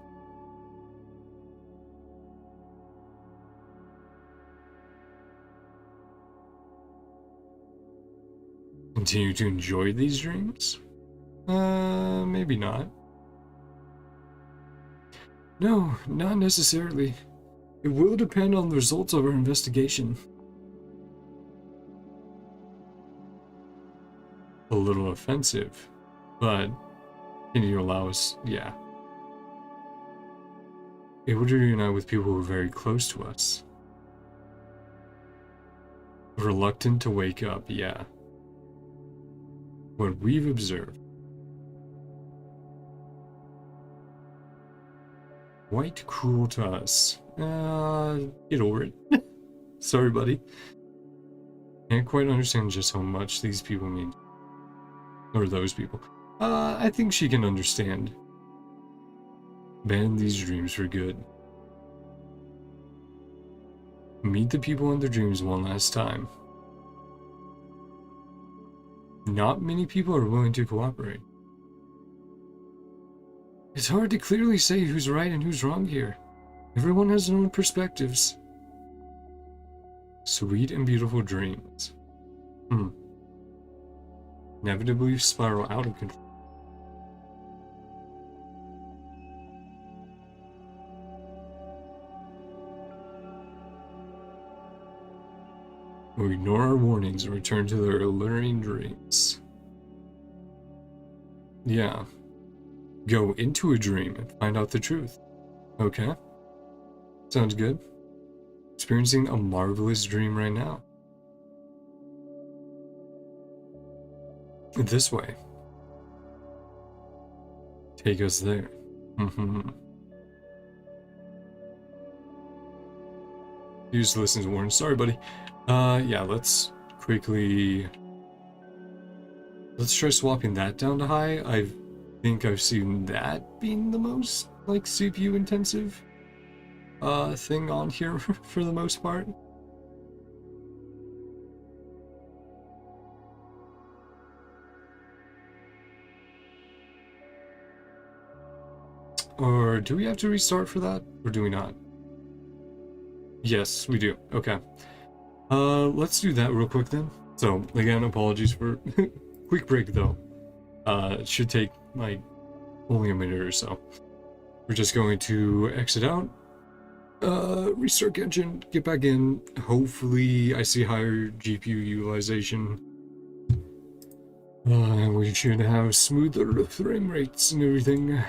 Continue to enjoy these dreams? Maybe not. No, not necessarily. It will depend on the results of our investigation. A little offensive, but can you allow us? Yeah. Able to reunite with people who are very close to us. Reluctant to wake up, yeah. What we've observed. Quite cruel to us. Get over it. Sorry, buddy. Can't quite understand just how much these people mean. Or those people. I think she can understand. Ban these dreams for good. Meet the people in their dreams one last time. Not many people are willing to cooperate. It's hard to clearly say who's right and who's wrong here. Everyone has their own perspectives. Sweet and beautiful dreams. Inevitably spiral out of control. We ignore our warnings and return to their alluring dreams. Yeah. Go into a dream and find out the truth. Okay. Sounds good. Experiencing a marvelous dream right now. This way. Take us there. Use listen to warn. Sorry, buddy. Yeah, let's quickly... Let's try swapping that down to high. I think I've seen that being the most, like, CPU intensive thing on here for the most part. Or do we have to restart for that? Or do we not? Yes, we do. Okay. Let's do that real quick then. So, again, apologies for quick break though. It should take like only a minute or so. We're just going to exit out, restart Genshin, get back in. Hopefully I see higher GPU utilization. We should have smoother frame rates and everything.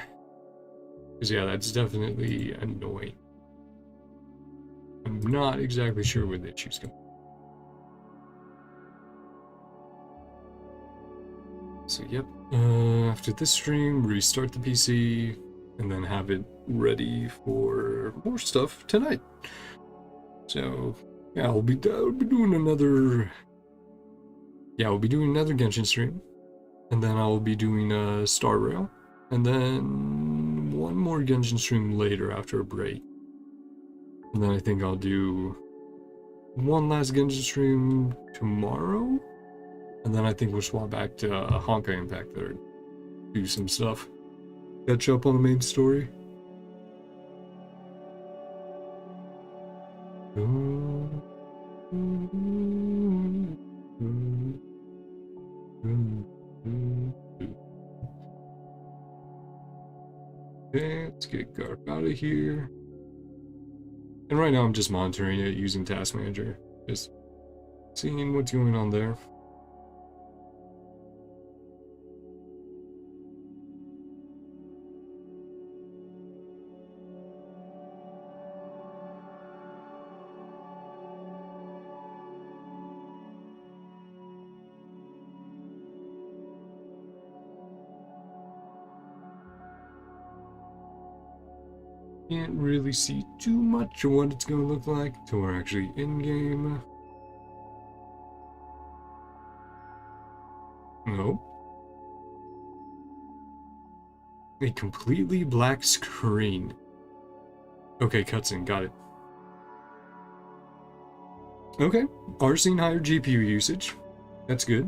Because yeah, that's definitely annoying. I'm not exactly sure where the issues come. So yep, after this stream, restart the PC, and then have it ready for more stuff tonight. So yeah, I'll be doing another. Yeah, I'll be doing another Genshin stream, and then I'll be doing Star Rail, and then one more Genshin stream later after a break. And then I think I'll do one last Genshin stream tomorrow, and then I think we'll swap back to Honkai Impact there, do some stuff, catch up on the main story. Okay, let's get Garp out of here. And right now I'm just monitoring it using Task Manager, just seeing what's going on there. Can't really see too much of what it's going to look like until we're actually in-game. Nope. A completely black screen. Okay, cutscene, got it. Okay, are seeing higher GPU usage. That's good.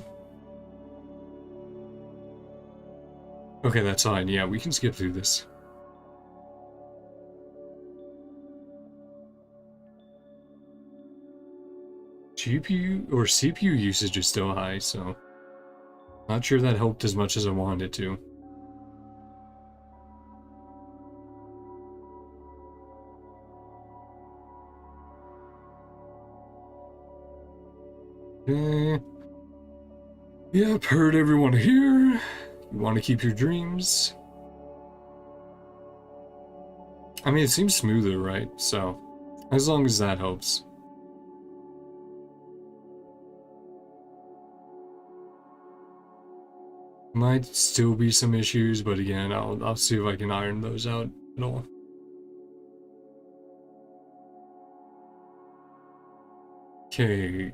Okay, that's fine. Yeah, we can skip through this. GPU or CPU usage is still high, so not sure that helped as much as I wanted it to. Yep, heard everyone here. You want to keep your dreams. I mean, it seems smoother, right? So, as long as that helps. Might still be some issues, but again, I'll see if I can iron those out at all. Okay.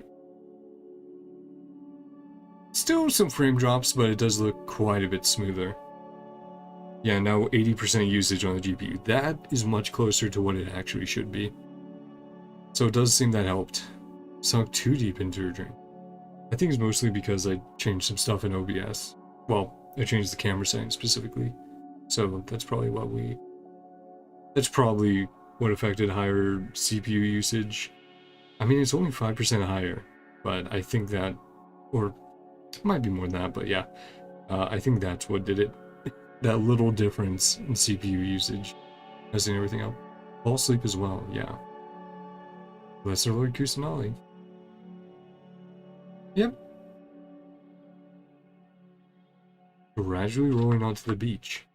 Still some frame drops, but it does look quite a bit smoother. Yeah, now 80% usage on the GPU. That is much closer to what it actually should be. So it does seem that helped. Sunk too deep into your dream. I think it's mostly because I changed some stuff in OBS. Well, I changed the camera settings specifically. So that's probably what affected higher CPU usage. I mean, it's only 5% higher, but I think that, or it might be more than that, but yeah, I think that's what did it. That little difference in CPU usage, messing everything up. Fall asleep as well, yeah. Lesser Lord Kusanali. Yep. Gradually rolling onto the beach.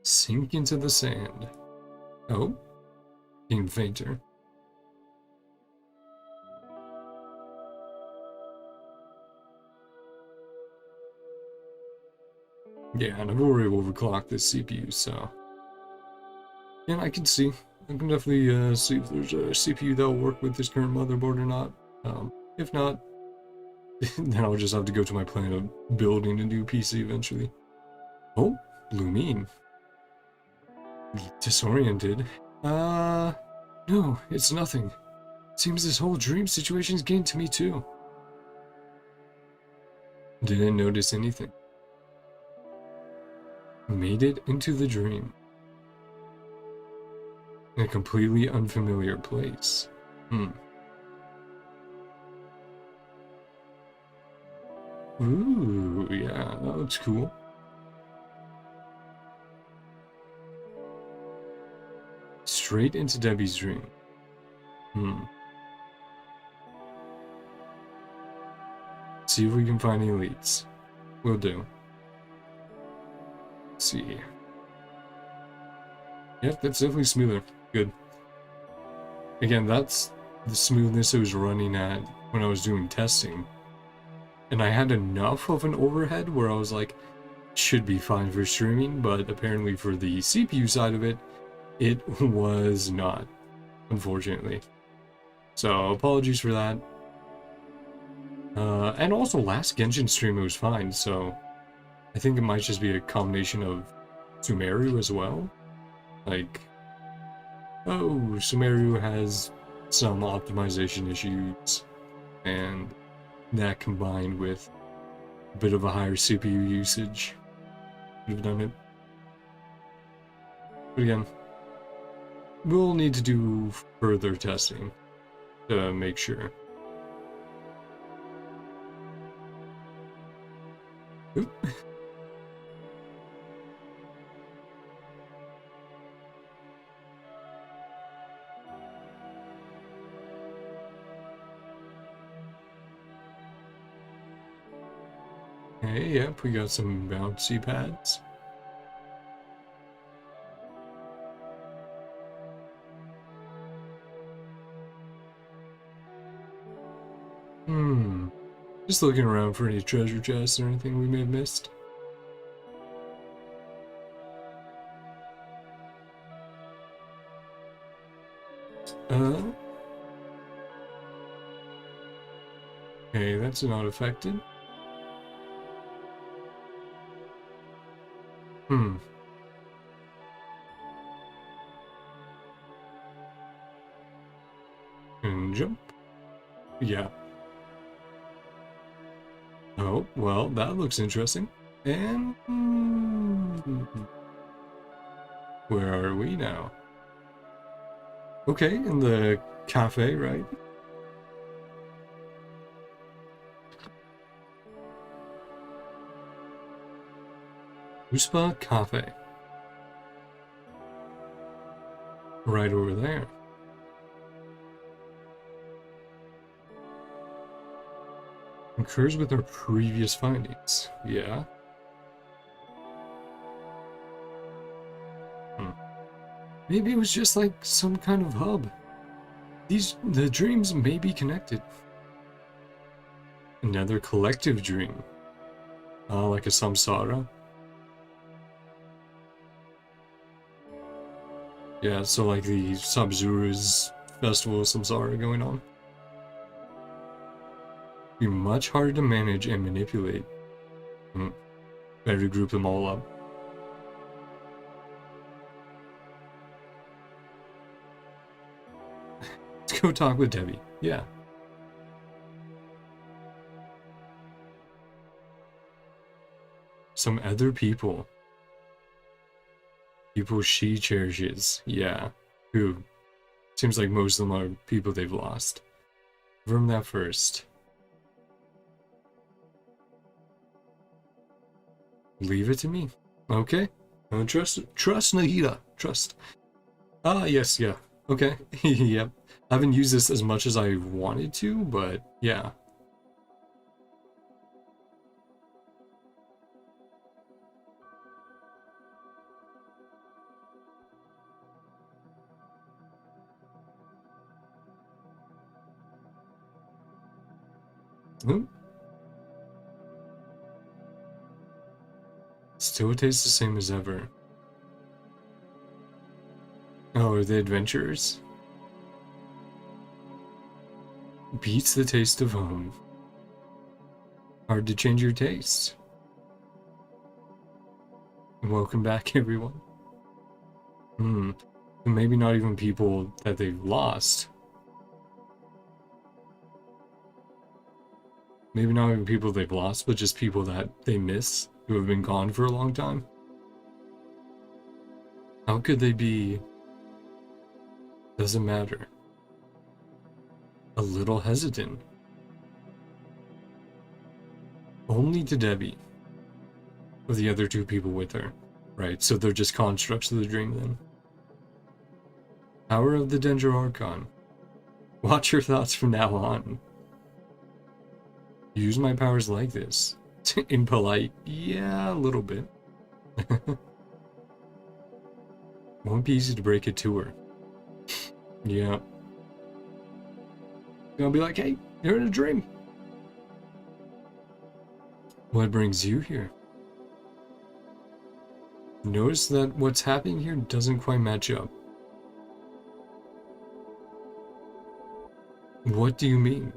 Sink into the sand. Oh, getting fainter. Yeah, and I've already overclocked this CPU, so... And I can definitely see if there's a CPU that'll work with this current motherboard or not. If not, then I'll just have to go to my plan of building a new PC eventually. Oh, Blue Mean. Disoriented. No, it's nothing. Seems this whole dream situation's getting to me too. Didn't notice anything. Made it into the dream. In a completely unfamiliar place. Ooh, yeah, that looks cool. Straight into Debbie's dream. See if we can find any leads. Will do. Let's see. Yep, that's definitely smoother. Good. Again, that's the smoothness it was running at when I was doing testing. And I had enough of an overhead where I was like, should be fine for streaming, but apparently for the CPU side of it, it was not, unfortunately. So apologies for that. And also last Genshin stream it was fine, so I think it might just be a combination of Sumeru as well. Like, oh, Sumeru has some optimization issues, and that combined with a bit of a higher CPU usage would have done it. But again, we'll need to do further testing to make sure. Oop. Hey, yep, we got some bouncy pads. Just looking around for any treasure chests or anything we may have missed. Okay, that's not affected. And jump. Yeah. Oh, well, that looks interesting. And... where are we now? Okay, in the cafe, right? Uspa Cafe. Right over there. Concurs with our previous findings. Yeah. Maybe it was just like some kind of hub. The dreams may be connected. Another collective dream. Like a samsara. Yeah, so like the Sub-Zura's festival of samsara going on. Be much harder to manage and manipulate. Better group them all up. Let's go talk with Debbie. Yeah. Some other people. People she cherishes. Yeah. Who? Seems like most of them are people they've lost. Confirm that first. Leave it to me. Okay. Trust Nahida. Trust. Ah, yes, yeah. Okay. Yep. I haven't used this as much as I wanted to, but yeah. Still tastes the same as ever. Oh, are they adventurers? Beats the taste of home. Hard to change your taste. Welcome back, everyone. Maybe not even people that they've lost. Maybe not even people they've lost, but just people that they miss, who have been gone for a long time. How could they be... Doesn't matter. A little hesitant. Only to Debbie. Or the other two people with her. Right, so they're just constructs of the dream then. Power of the Dendro Archon. Watch your thoughts from now on. Use my powers like this. Impolite? Yeah, a little bit. Won't be easy to break it to her. Yeah. Gonna be like, hey, you're in a dream. What brings you here? Notice that what's happening here doesn't quite match up. What do you mean?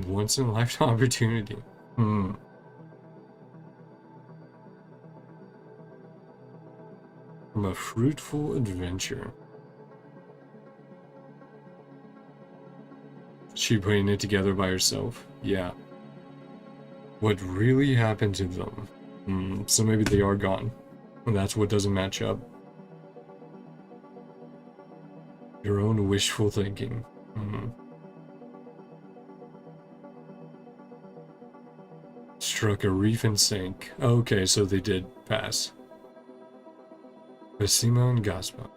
Once in a lifetime opportunity. From a fruitful adventure. She putting it together by herself? Yeah. What really happened to them? So maybe they are gone. And that's what doesn't match up. Your own wishful thinking. Struck a reef and sank. Okay, so they did pass. Basima and Gaspa.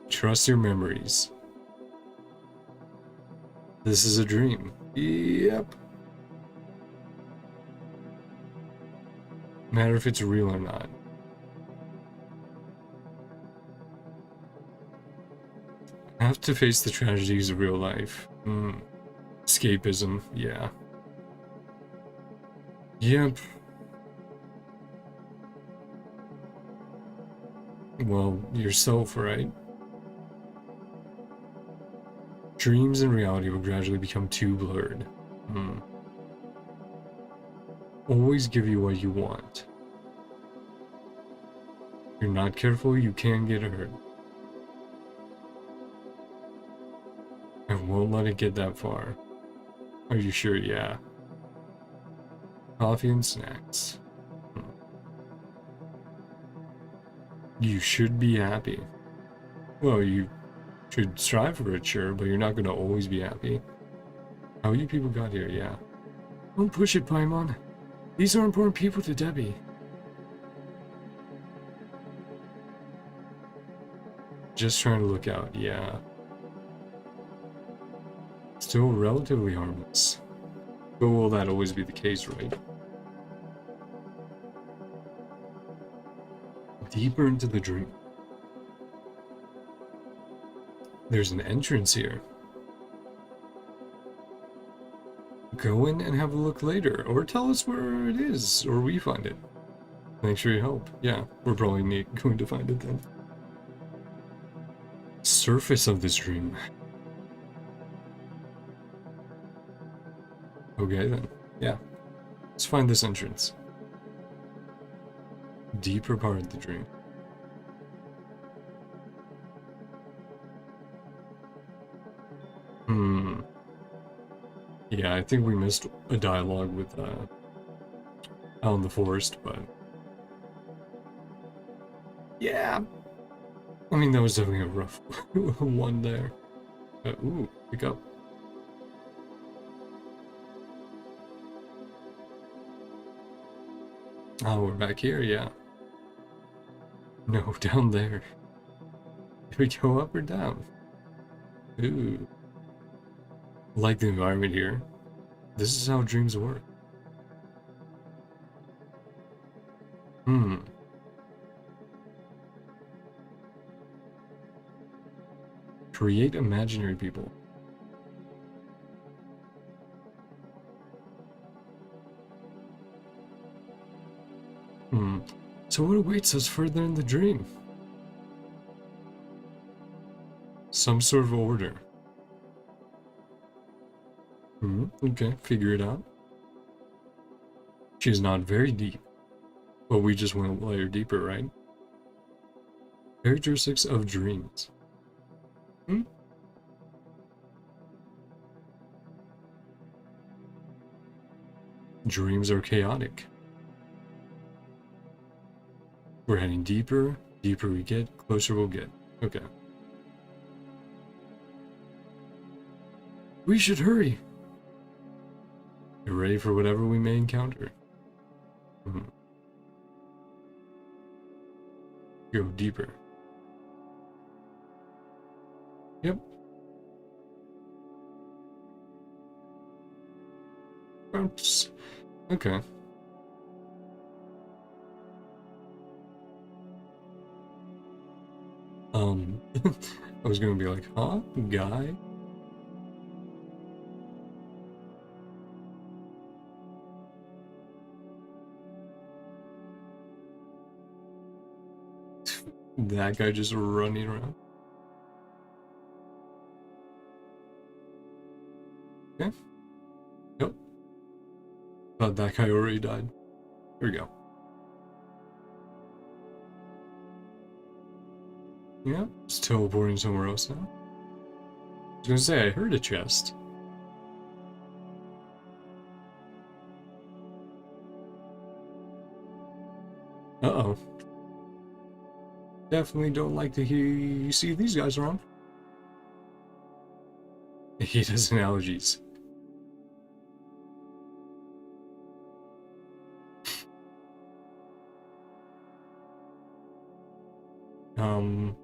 Trust your memories. This is a dream. Yep. Matter if it's real or not. Have to face the tragedies of real life. Escapism, yeah. Yep. Well, yourself, right? Dreams and reality will gradually become too blurred. Always give you what you want. If you're not careful, you can get hurt. I won't let it get that far. Are you sure? Yeah. Coffee and snacks. You should be happy. Well, you should strive for it, sure, but you're not going to always be happy. How you people got here, yeah. Don't push it, Paimon. These are important people to Debbie. Just trying to look out, yeah. Still relatively harmless. But will that always be the case, right? Deeper into the dream. There's an entrance here. Go in and have a look later, or tell us where it is, or we find it. Thanks for your help. Yeah, we're probably going to find it then. Surface of this dream. Okay then, yeah. Let's find this entrance. Deeper part of the dream. Yeah, I think we missed a dialogue with out in the forest, but yeah. I mean, that was definitely a rough one there. Ooh, pick up. Oh, we're back here, yeah. No, down there. Do we go up or down? Ooh. Like the environment here. This is how dreams work. Create imaginary people. So what awaits us further in the dream? Some sort of order. Okay, figure it out. She's not very deep. But we just went a layer deeper, right? Characteristics of dreams. Dreams are chaotic. We're heading deeper. Deeper we get, closer we'll get. Okay. We should hurry. Get ready for whatever we may encounter. Go deeper. Yep. Bounce. Okay. I was gonna be like, huh, guy? That guy just running around. Okay. Yep. Thought that guy already died. Here we go. Yeah, it's teleporting somewhere else now. I was gonna say, I heard a chest. Uh-oh. Definitely don't like to hear you see these guys around. He has allergies. Um...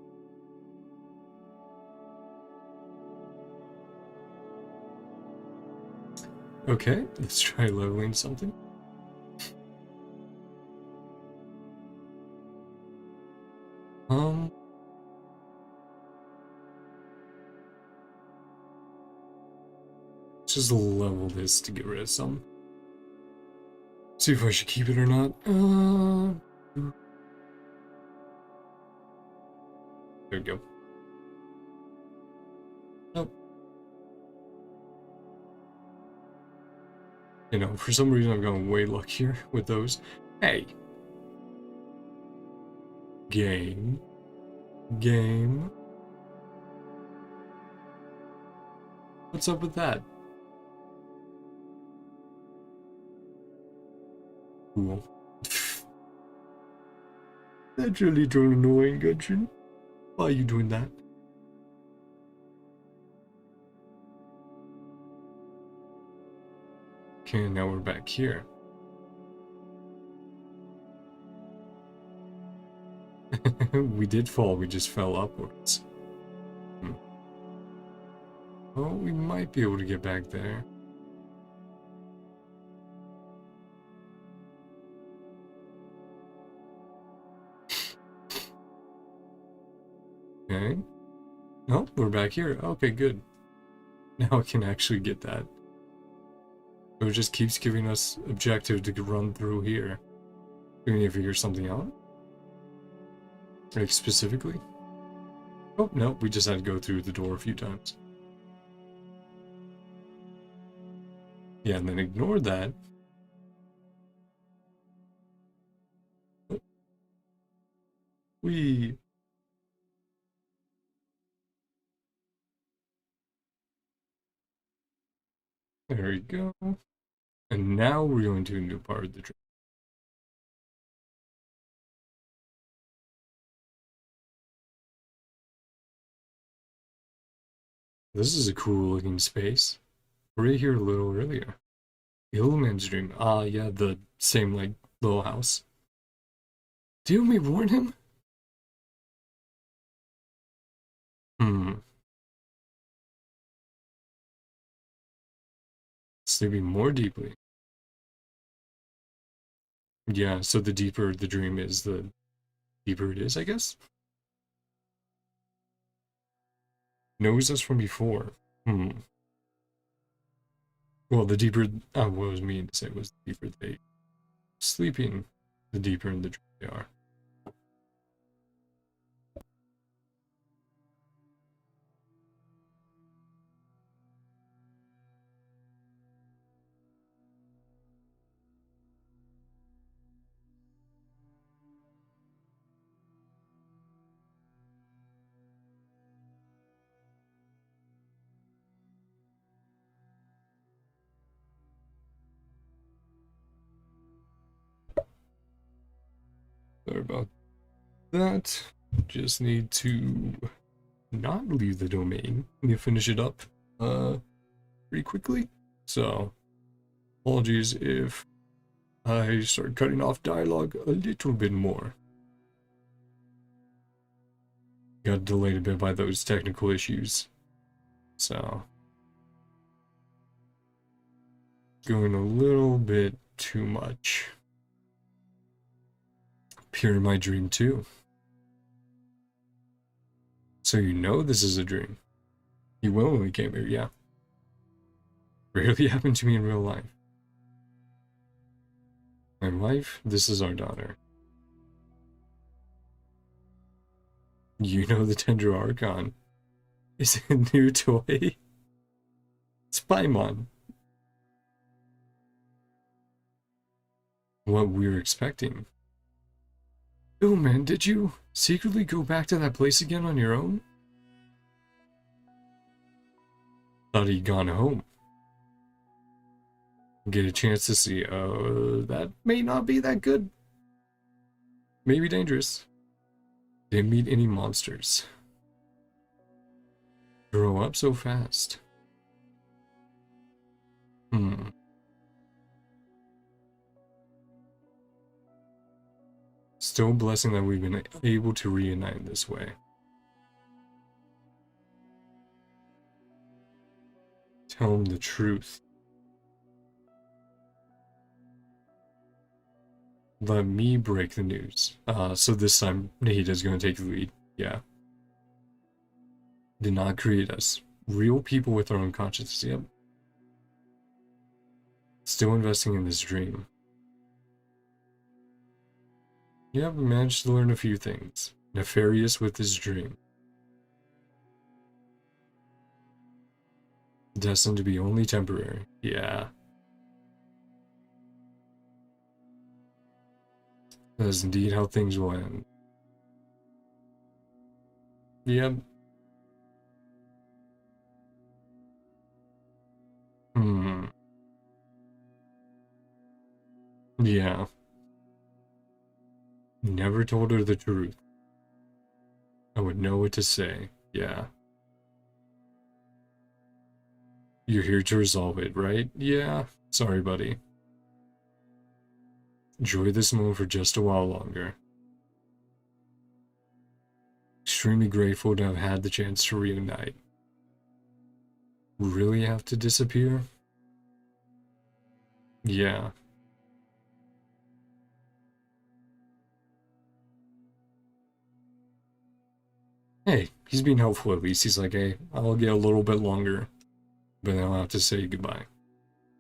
Okay, let's try leveling something. Let's just level this to get rid of some. See if I should keep it or not. There we go. Nope. You know, for some reason I've gone way luckier with those. Hey! Game. Game. What's up with that? Cool. That's a little annoying, Genshin. Why are you doing that? Okay, now we're back here. We did fall, we just fell upwards. Well, we might be able to get back there. Okay. Oh, we're back here. Okay, good. Now I can actually get that. So it just keeps giving us objective to run through here. Do we need to figure something out? Like, specifically? Oh, no, we just had to go through the door a few times. Yeah, and then ignore that. Oh. We... There we go. And now we're going to a new part of the trip. This is a cool looking space. We're right here a little earlier. The old man's dream. Ah, yeah, the same, like, little house. Do you want me to warn him? Sleeping more deeply. Yeah, so the deeper the dream is, the deeper it is, I guess? Knows us from before. Well, the deeper, what I was meaning to say was the deeper they sleeping, the deeper in the dream they are. Sorry about that. Just need to not leave the domain. Let me finish it up pretty quickly. So, apologies if I start cutting off dialogue a little bit more. Got delayed a bit by those technical issues. So, going a little bit too much. Appear in my dream too. So you know this is a dream. You willingly came here, yeah. Really happened to me in real life. My wife, this is our daughter. You know the Tender Archon is a new toy. It's Paimon. What we were expecting. Oh man, did you secretly go back to that place again on your own? Thought he'd gone home. Get a chance to see, that may not be that good. Maybe dangerous. Didn't meet any monsters. Grow up so fast. Still a blessing that we've been able to reunite this way. Tell him the truth. Let me break the news. So this time, Nahida's gonna take the lead. Yeah. Did not create us. Real people with their own consciences, yep. Still investing in this dream. Yep, we managed to learn a few things. Nefarious with his dream. Destined to be only temporary. Yeah. That is indeed how things will end. Yep. Yeah. Never told her the truth. I would know what to say. Yeah. You're here to resolve it, right? Yeah. Sorry, buddy. Enjoy this moment for just a while longer. Extremely grateful to have had the chance to reunite. Really have to disappear? Yeah. Hey, he's being helpful at least. He's like, hey, I'll get a little bit longer, but then I'll have to say goodbye.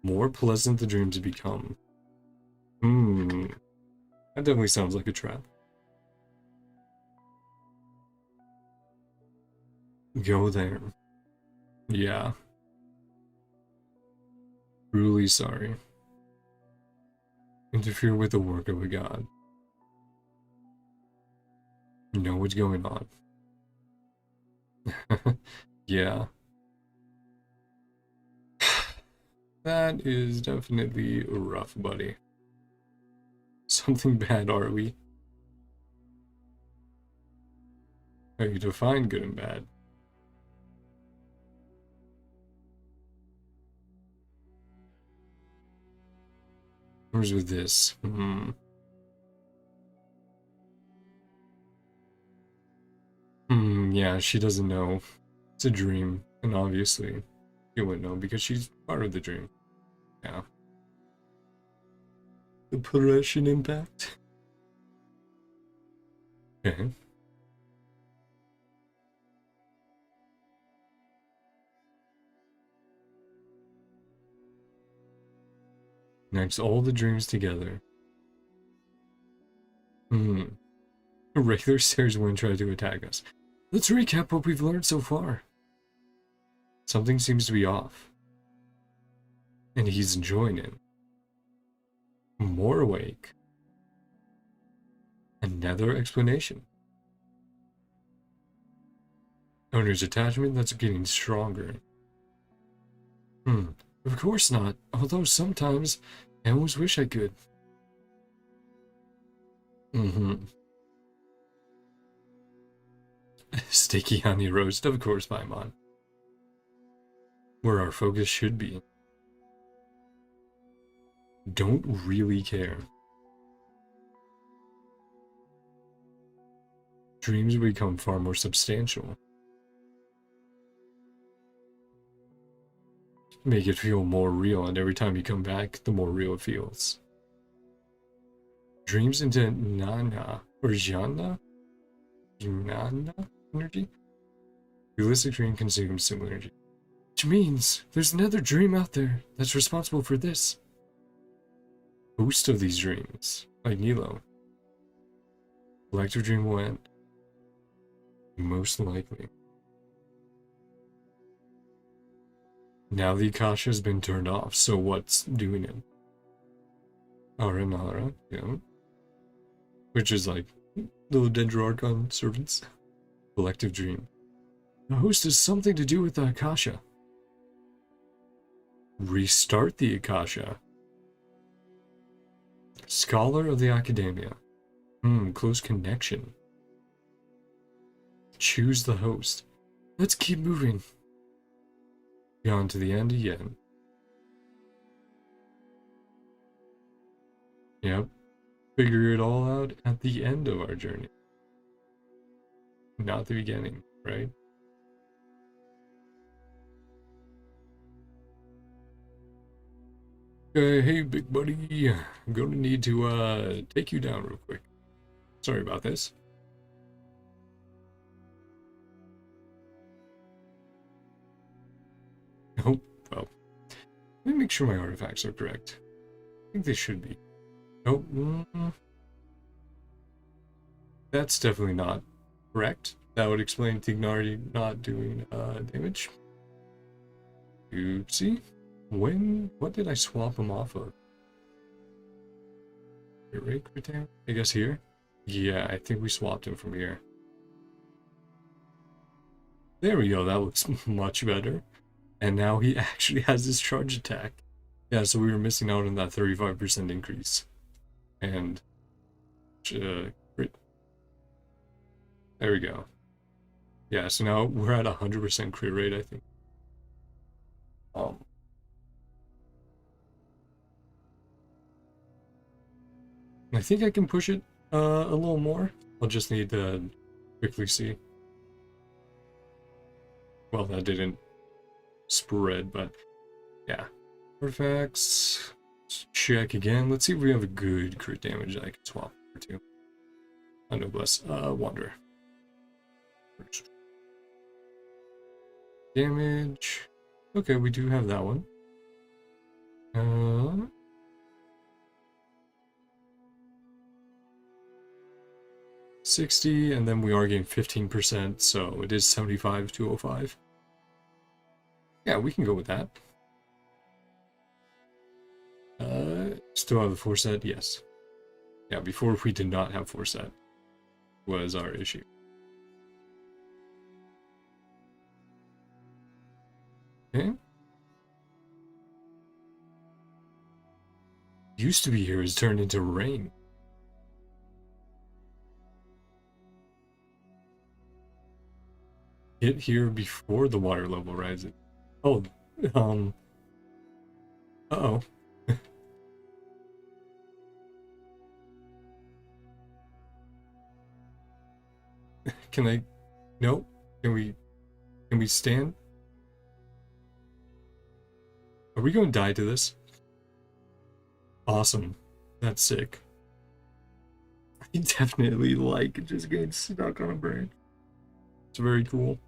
More pleasant the dreams become. That definitely sounds like a trap. Go there. Yeah. Truly sorry. Interfere with the work of a god. You know what's going on. Yeah. That is definitely rough, buddy. Something bad, are we? How you define good and bad? Where's with this? Yeah, she doesn't know. It's a dream, and obviously, she wouldn't know because she's part of the dream. Yeah. The Prussian impact. Okay. Next, all the dreams together. Regular stairs wouldn't try to attack us. Let's recap what we've learned so far. Something seems to be off. And he's enjoying it. More awake. Another explanation. Owner's attachment that's getting stronger. Of course not. Although sometimes I almost wish I could. Sticky honey roast, of course, Paimon. Where our focus should be. Don't really care. Dreams become far more substantial. Make it feel more real, and every time you come back, the more real it feels. Dreams into Nana, or Jana? Jnana energy? Realistic dream consumes similar energy. Which means there's another dream out there that's responsible for this. Most of these dreams, like Nilo. Collective dream will end. Most likely. Now the Akasha has been turned off, so what's doing it? Aranara, yeah. Which is like little Dendro servants. Collective dream. The host has something to do with the Akasha. Restart the Akasha. Scholar of the Academia. Close connection. Choose the host. Let's keep moving. Beyond to the end again. Yep. Figure it all out at the end of our journey. Not the beginning, right? Hey, big buddy. I'm going to need to take you down real quick. Sorry about this. Oh, well. Let me make sure my artifacts are correct. I think they should be. Oh, that's definitely not correct. That would explain Tignari not doing damage. Oopsie. What did I swap him off of? I guess here? Yeah, I think we swapped him from here. There we go, that looks much better. And now he actually has his charge attack. Yeah, so we were missing out on that 35% increase. And there we go. Yeah, so now we're at 100% crit rate, I think. I think I can push it a little more. I'll just need to quickly see. Well, that didn't spread, but yeah. Artifacts. Let's check again. Let's see if we have a good crit damage that I can swap for two. Oh, no bless. Wanderer. Damage. Okay, we do have that one. 60, and then we are getting 15%, so it is 75 to 05. Yeah, we can go with that. Still have the 4 set? Yes. Yeah, before we did not have 4 set was our issue. Okay. Used to be here has turned into rain. Get here before the water level rises. Oh, uh-oh. Can I? No? Can we stand? Are we going to die to this? Awesome. That's sick. I definitely like just getting stuck on a branch. It's very cool.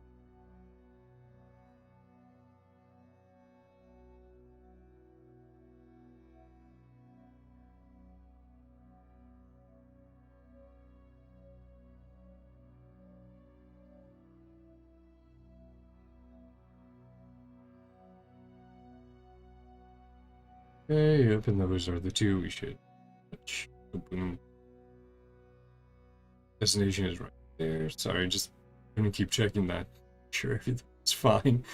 Okay, yep, and those are the two we should touch. Boom. Destination is right there. Sorry, just gonna keep checking that. Sure, everything's fine.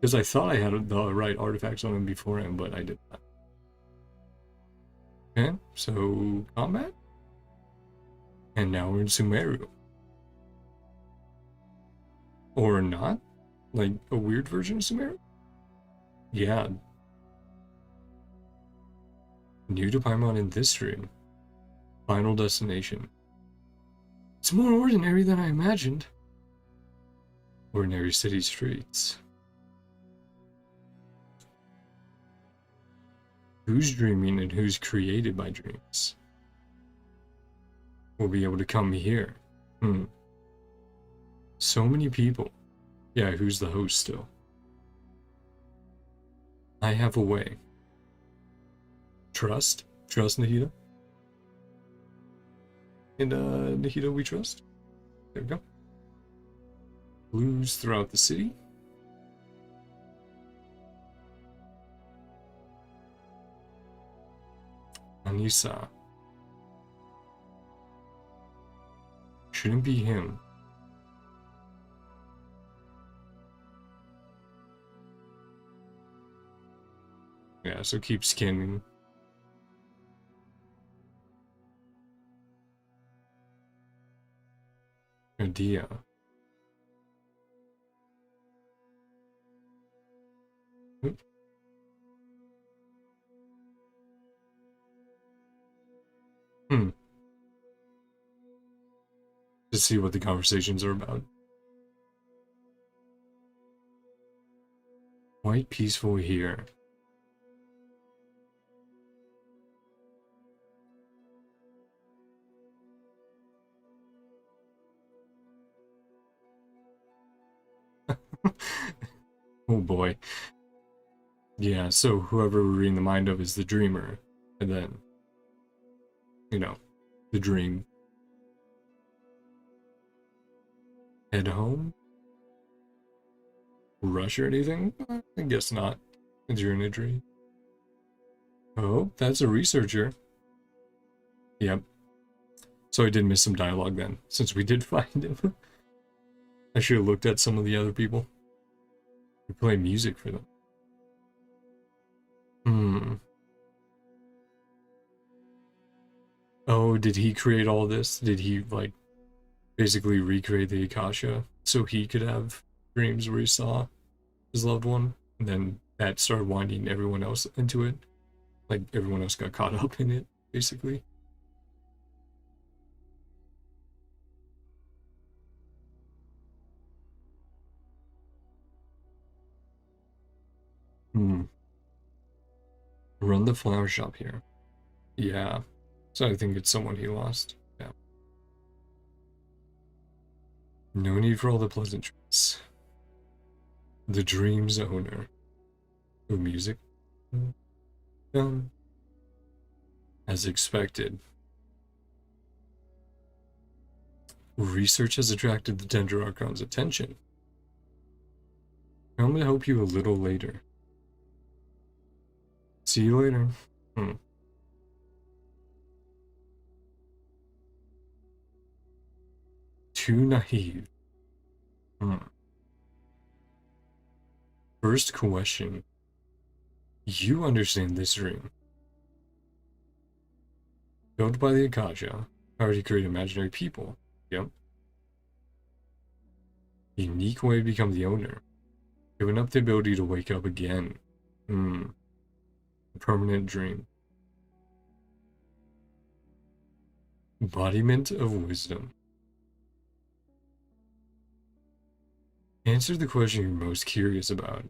Because I thought I had the right artifacts on him beforehand, but I did not. Okay, so combat. And now we're in Sumeru. Or not? Like a weird version of Sumeru? Yeah. New to Paimon in this stream. Final destination. It's more ordinary than I imagined. Ordinary city streets. Who's dreaming and who's created by dreams? Will be able to come here. So many people. Yeah, who's the host still? I have a way. Trust? Trust Nahida? And Nahida we trust? There we go. Blues throughout the city. Anissa. Shouldn't be him. Yeah, so keep scanning. Idea. Oop. To see what the conversations are about. Quite peaceful here. Oh boy. Yeah, so whoever we're reading the mind of is the dreamer. And then, you know, the dream. Head home? Rush or anything? I guess not. Since you're in a dream. Oh, that's a researcher. Yep. So I did miss some dialogue then, since we did find him. I should have looked at some of the other people. We play music for them. Oh, did he create all this? Did he, like, basically recreate the Akasha so he could have dreams where he saw his loved one? And then that started winding everyone else into it. Like, everyone else got caught up in it, basically. Run the flower shop here. Yeah. So I think it's someone he lost. Yeah. No need for all the pleasantries. The dream's owner. Oh, music. As expected. Research has attracted the Dendroarchon's attention. I'm gonna help you a little later. See you later. Too naive. First question. You understand this dream. Built by the Akasha, power to create imaginary people. Yep. Unique way to become the owner. Giving up the ability to wake up again. A permanent dream. Embodiment of wisdom. Answer the question you're most curious about.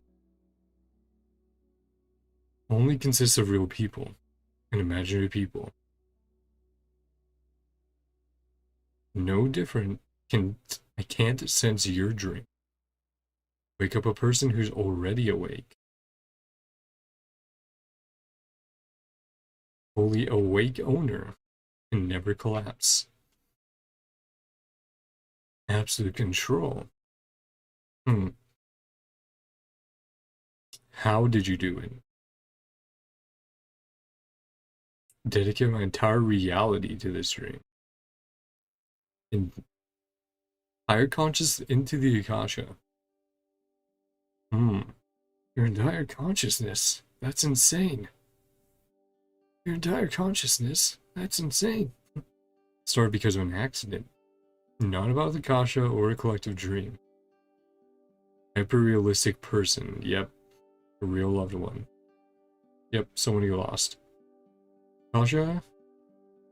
Only consists of real people and imaginary people. No different. I can't sense your dream. Wake up a person who's already awake. Fully awake owner can never collapse. Absolute control. How did you do it? Dedicate my entire reality to this dream. Entire conscious into the Akasha. Your entire consciousness. That's insane. Your entire consciousness. That's insane. Started because of an accident. Not about the Akasha or a collective dream. Hyper-realistic person. Yep. A real loved one. Yep, someone you lost. Akasha?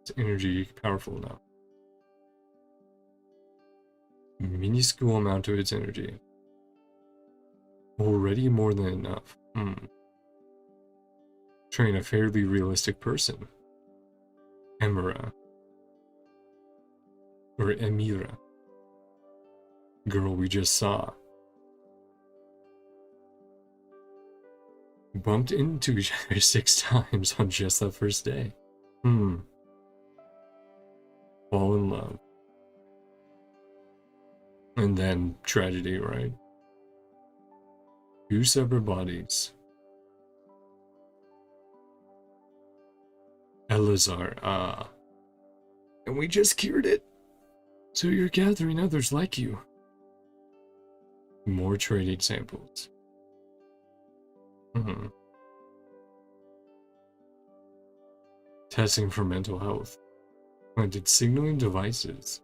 It's energy powerful enough. Minuscule amount of its energy. Already more than enough. Train a fairly realistic person. Emira. Or Emira. Girl we just saw. Bumped into each other 6 times on just that first day. Fall in love. And then tragedy, right? 2 separate bodies. Elazar, and we just cured it. So you're gathering others like you. More trade samples. Testing for mental health. Planted signaling devices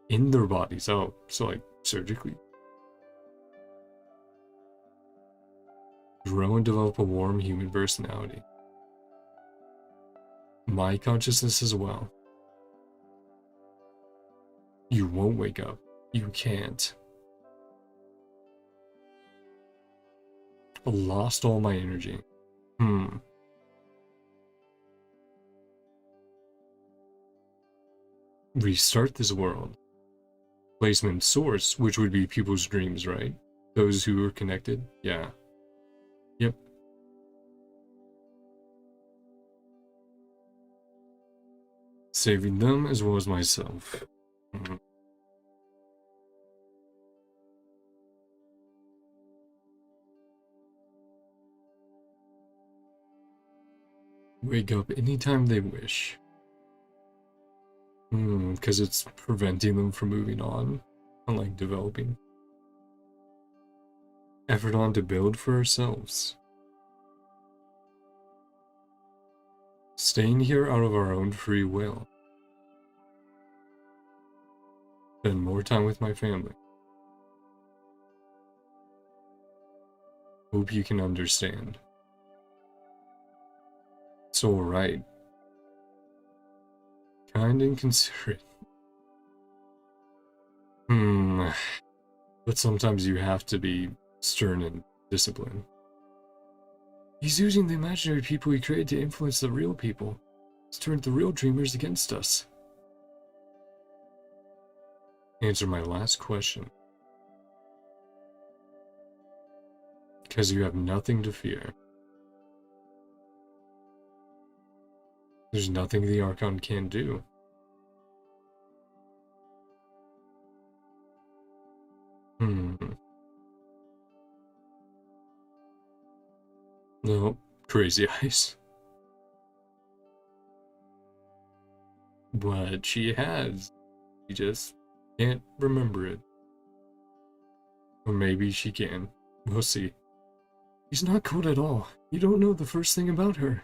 in their bodies. Oh, so like surgically. Grow and develop a warm human personality. My consciousness as well. You won't wake up. You can't. I lost all my energy. Restart this world. Placement source, which would be people's dreams, right? Those who are connected? Yeah. Yep. Saving them as well as myself. Wake up anytime they wish. Because it's preventing them from moving on, unlike developing. Effort on to build for ourselves. Staying here out of our own free will. Spend more time with my family. Hope you can understand. It's alright. Kind and considerate. But sometimes you have to be stern and disciplined. He's using the imaginary people he created to influence the real people. He's turned the real dreamers against us. Answer my last question. Because you have nothing to fear. There's nothing the Archon can do. No, crazy eyes. But she has. She just can't remember it. Or maybe she can. We'll see. She's not cold at all. You don't know the first thing about her.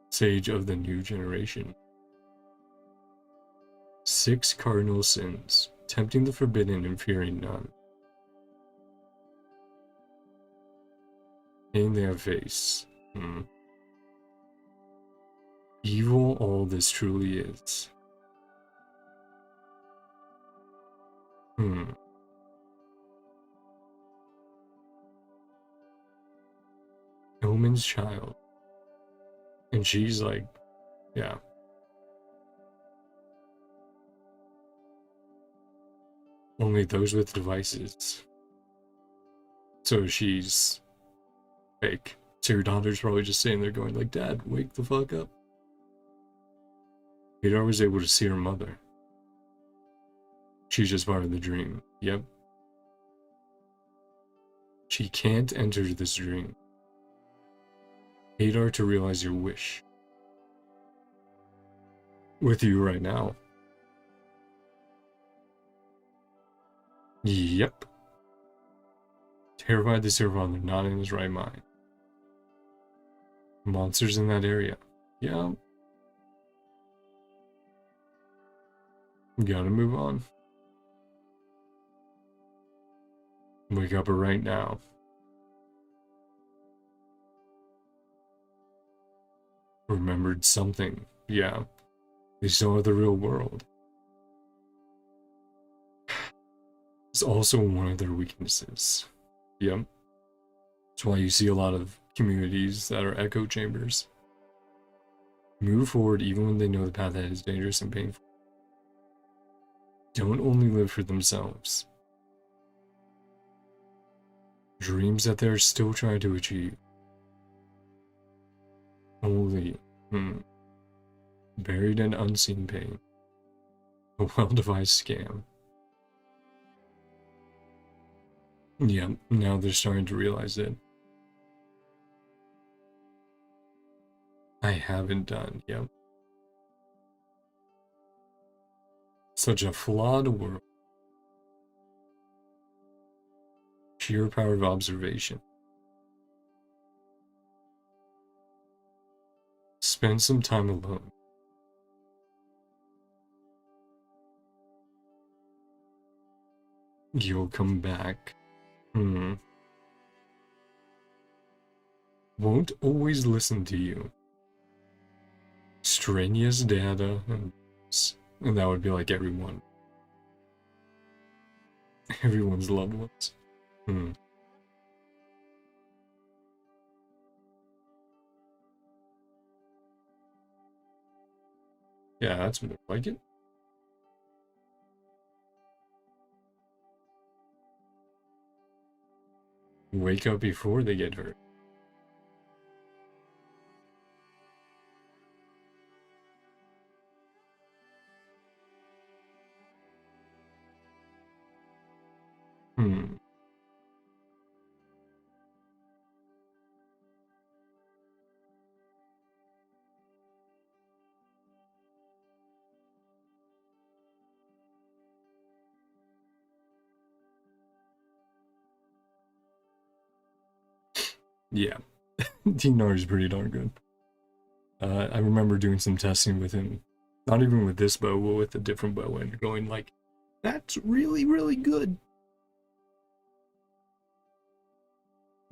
Sage of the new generation. 6 cardinal sins. Tempting the forbidden and fearing none. Pain they have faced. Evil all this truly is. Omen's child. And she's like, yeah. Only those with devices. So she's fake. So your daughter's probably just sitting there going like, Dad, wake the fuck up. Hadar was able to see her mother. She's just part of the dream. Yep. She can't enter this dream. Hadar to realize your wish. With you right now. Yep. Terrified the Servon, not in his right mind. Monsters in that area. Yeah. Gotta move on. Wake up right now. Remembered something. Yeah. They saw the real world. It's also one of their weaknesses. Yep. That's why you see a lot of communities that are echo chambers. Move forward even when they know the path ahead is dangerous and painful. Don't only live for themselves. Dreams that they're still trying to achieve. Holy. Buried in unseen pain. A well-devised scam. Yeah, now they're starting to realize it. I haven't done, yep. Such a flawed world. Sheer power of observation. Spend some time alone. You'll come back. Won't always listen to you. Strenuous data, and that would be like everyone. Everyone's loved ones. Yeah, that's more like it. Wake up before they get hurt. Yeah. Dinar is pretty darn good. I remember doing some testing with him. Not even with this bow, but with a different bow, and going like, that's really, really good.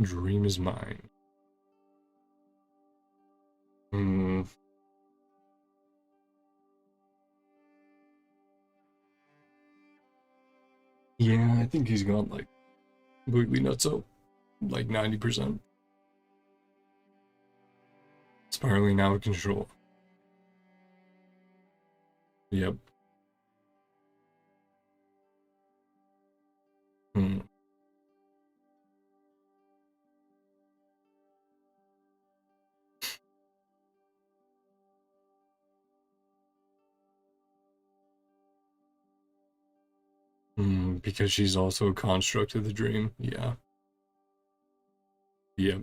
Dream is mine. Yeah, I think he's gone like completely nuts up. Like 90%. Spiraling out of control. Yep. Because she's also a construct of the dream. Yeah. Yep.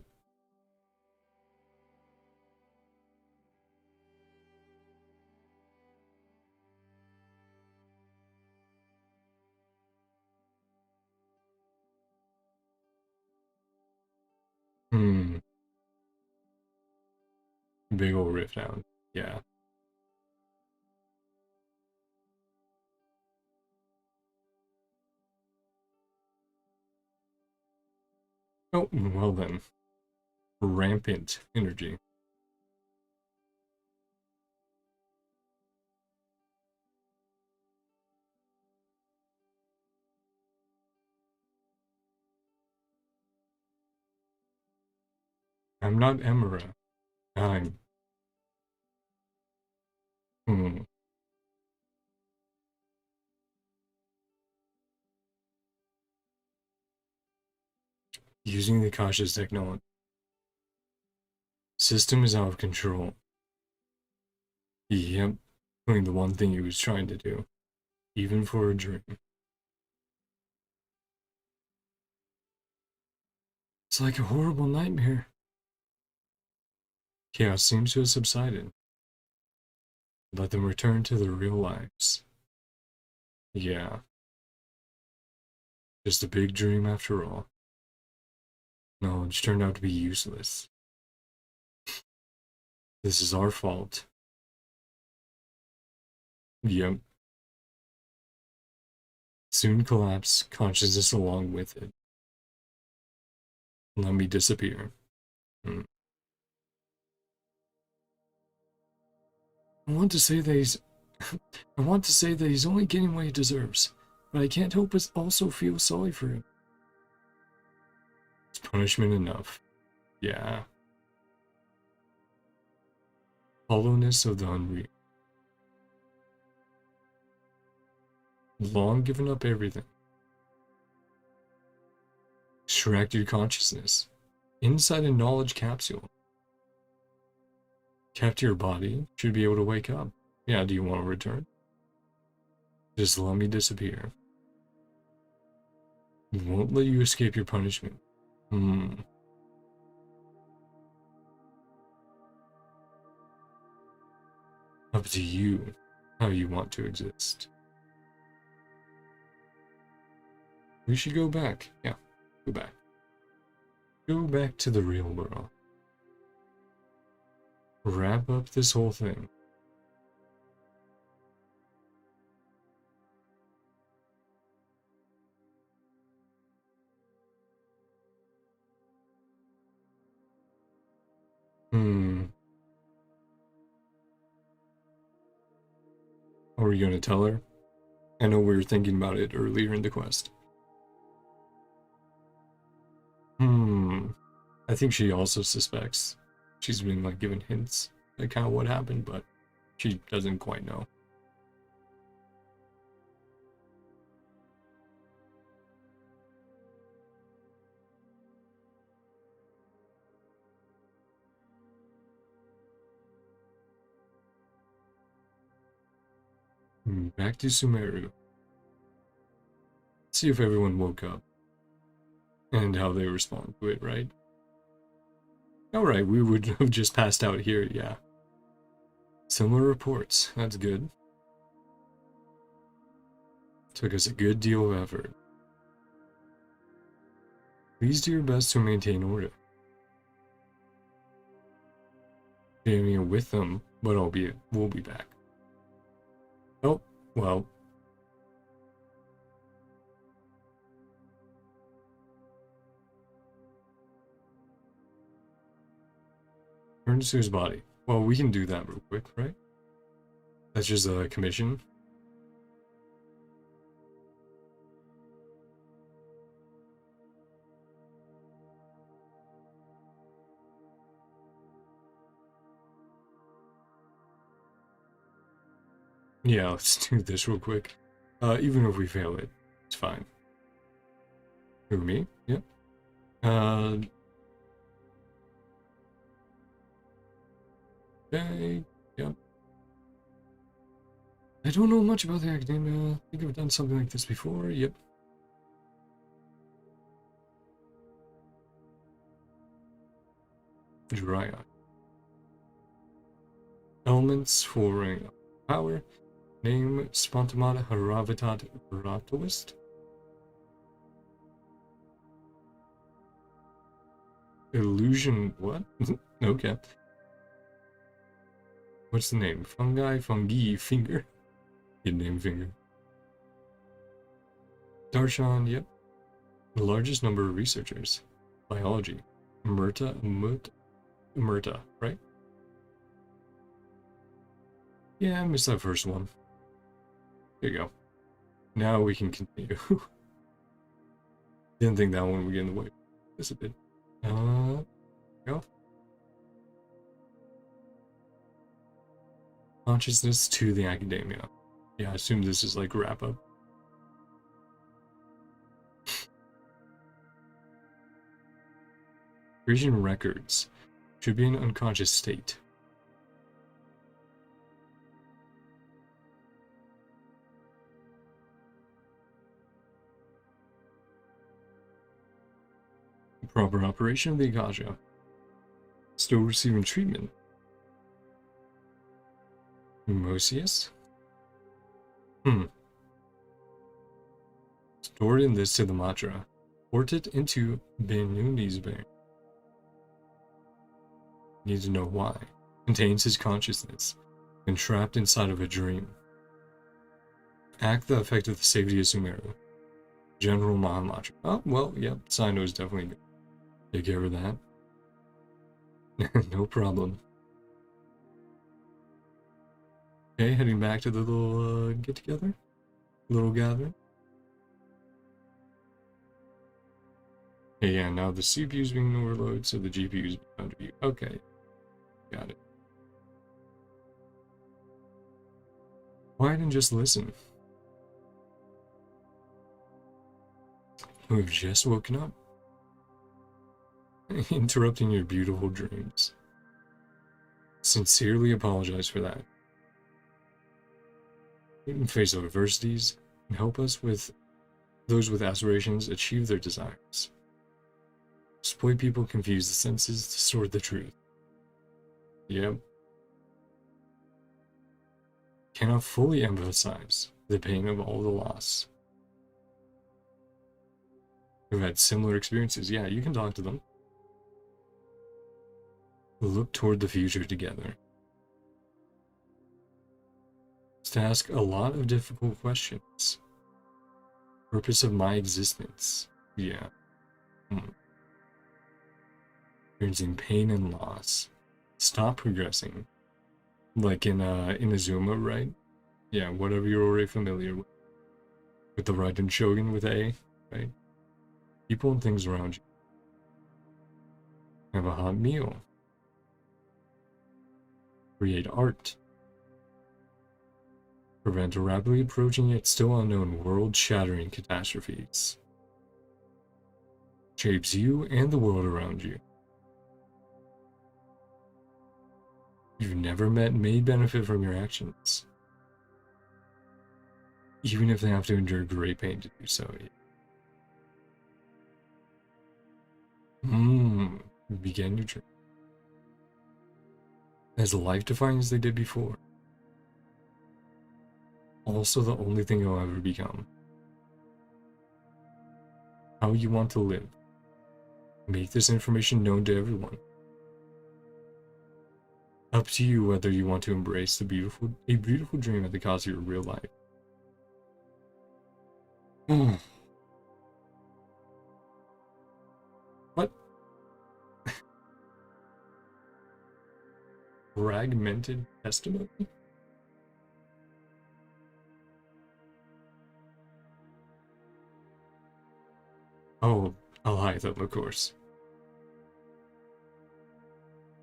Big ol' rift out. Yeah. Oh, well then. Rampant energy. I'm not Emira. I'm... Using the cautious technology. System is out of control. Yep. Doing the one thing he was trying to do. Even for a dream. It's like a horrible nightmare. Chaos seems to have subsided. Let them return to their real lives. Yeah. Just a big dream after all. Knowledge turned out to be useless. This is our fault. Yep. Soon collapse, consciousness along with it. Let me disappear. I want to say that he's... I want to say that he's only getting what he deserves, but I can't help but also feel sorry for him. It's punishment enough. Yeah. Hollowness of the unreal. Long given up everything. Extract your consciousness. Inside a knowledge capsule. Kept your body. Should be able to wake up. Yeah, do you want to return? Just let me disappear. Won't let you escape your punishment. Up to you, how you want to exist. We should go back. Yeah, go back. Go back to the real world. Wrap up this whole thing. Are you going to tell her? I know we were thinking about it earlier in the quest. I think she also suspects. She's been like given hints like kind of what happened, but she doesn't quite know. Back to Sumeru. See if everyone woke up. And how they respond to it, right? Alright, we would have just passed out here, yeah. Similar reports, that's good. Took us a good deal of effort. Please do your best to maintain order. Jamming with them, but we'll be back. Oh, well. Turns to his body. Well, we can do that real quick, right? That's just a commission. Yeah, let's do this real quick. Even if we fail it, it's fine. Who, me? Yep. Okay, yep. I don't know much about the academia. I think I've done something like this before. Yep. Dry eye. Elements for power. Name Spontamata Haravitat Ratuist. Illusion what? Okay. What's the name? Fungi, finger. Good name, finger. Darshan, yep. The largest number of researchers. Biology. Murta, right? Yeah, I missed that first one. There you go. Now we can continue. Didn't think that one would get in the way. Yes, it did. Go. Consciousness to the academia. Yeah, I assume this is like wrap up. Creation records. Should be in unconscious state. Proper operation of the Akasha. Still receiving treatment. Mosius? Stored in this to the Matra. Port it into Benuni's brain. Need to know why. Contains his consciousness. Been trapped inside of a dream. Act the effect of the safety of Sumeru. General Mahamatra. Oh, well, yep, Sino is definitely good. Take care of that. No problem. Okay, heading back to the little get-together. Little gathering. Okay, yeah, now the CPU's being overloaded, so the GPU's under you. Okay. Got it. Why didn't just listen? We've just woken up. interrupting your beautiful dreams. Sincerely apologize for that. In face of adversities, and help us with those with aspirations achieve their desires. Exploit people, confuse the senses, distort the truth. Yep. Cannot fully emphasize the pain of all the loss. Who've had similar experiences, yeah, you can talk to them. Look toward the future together. It's to ask a lot of difficult questions. Purpose of my existence. Yeah. Experiencing pain and loss. Stop progressing. Like in Inazuma, right? Yeah, whatever you're already familiar with. With the Raiden Shogun with A, right? People and things around you. Have a hot meal. Create art. Prevent a rapidly approaching yet still unknown world-shattering catastrophes. Shapes you and the world around you. You've never met may benefit from your actions. Even if they have to endure great pain to do so. Begin your journey. As life-defying as they did before. Also the only thing you'll ever become. How you want to live. Make this information known to everyone. Up to you whether you want to embrace a beautiful dream at the cost of your real life. What? Fragmented testimony? Oh, I'll hide them, of course.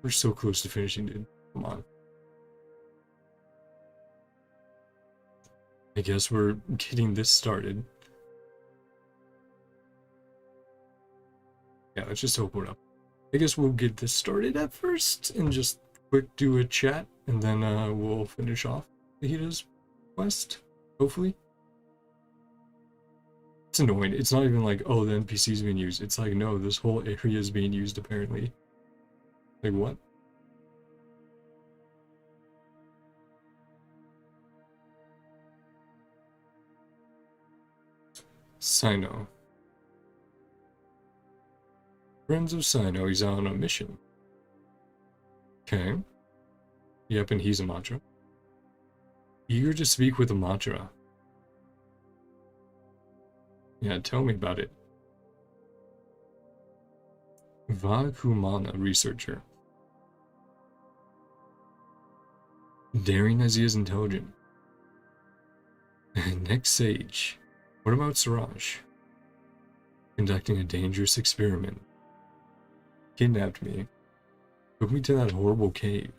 We're so close to finishing, dude. Come on. I guess we're getting this started. Yeah, let's just open it up. I guess we'll get this started at first and just quick do a chat, and then we'll finish off Nahida's quest, hopefully. It's annoying. It's not even like, oh, the NPC is being used. It's like, no, this whole area is being used apparently. Like, what? Sino. Friends of Sino, he's on a mission. Okay. Yep, and he's a Matra. Eager to speak with a Matra. Yeah, tell me about it. Vakumana researcher. Daring as he is intelligent. Next sage. What about Siraj? Conducting a dangerous experiment. Kidnapped me. Took me to that horrible cave.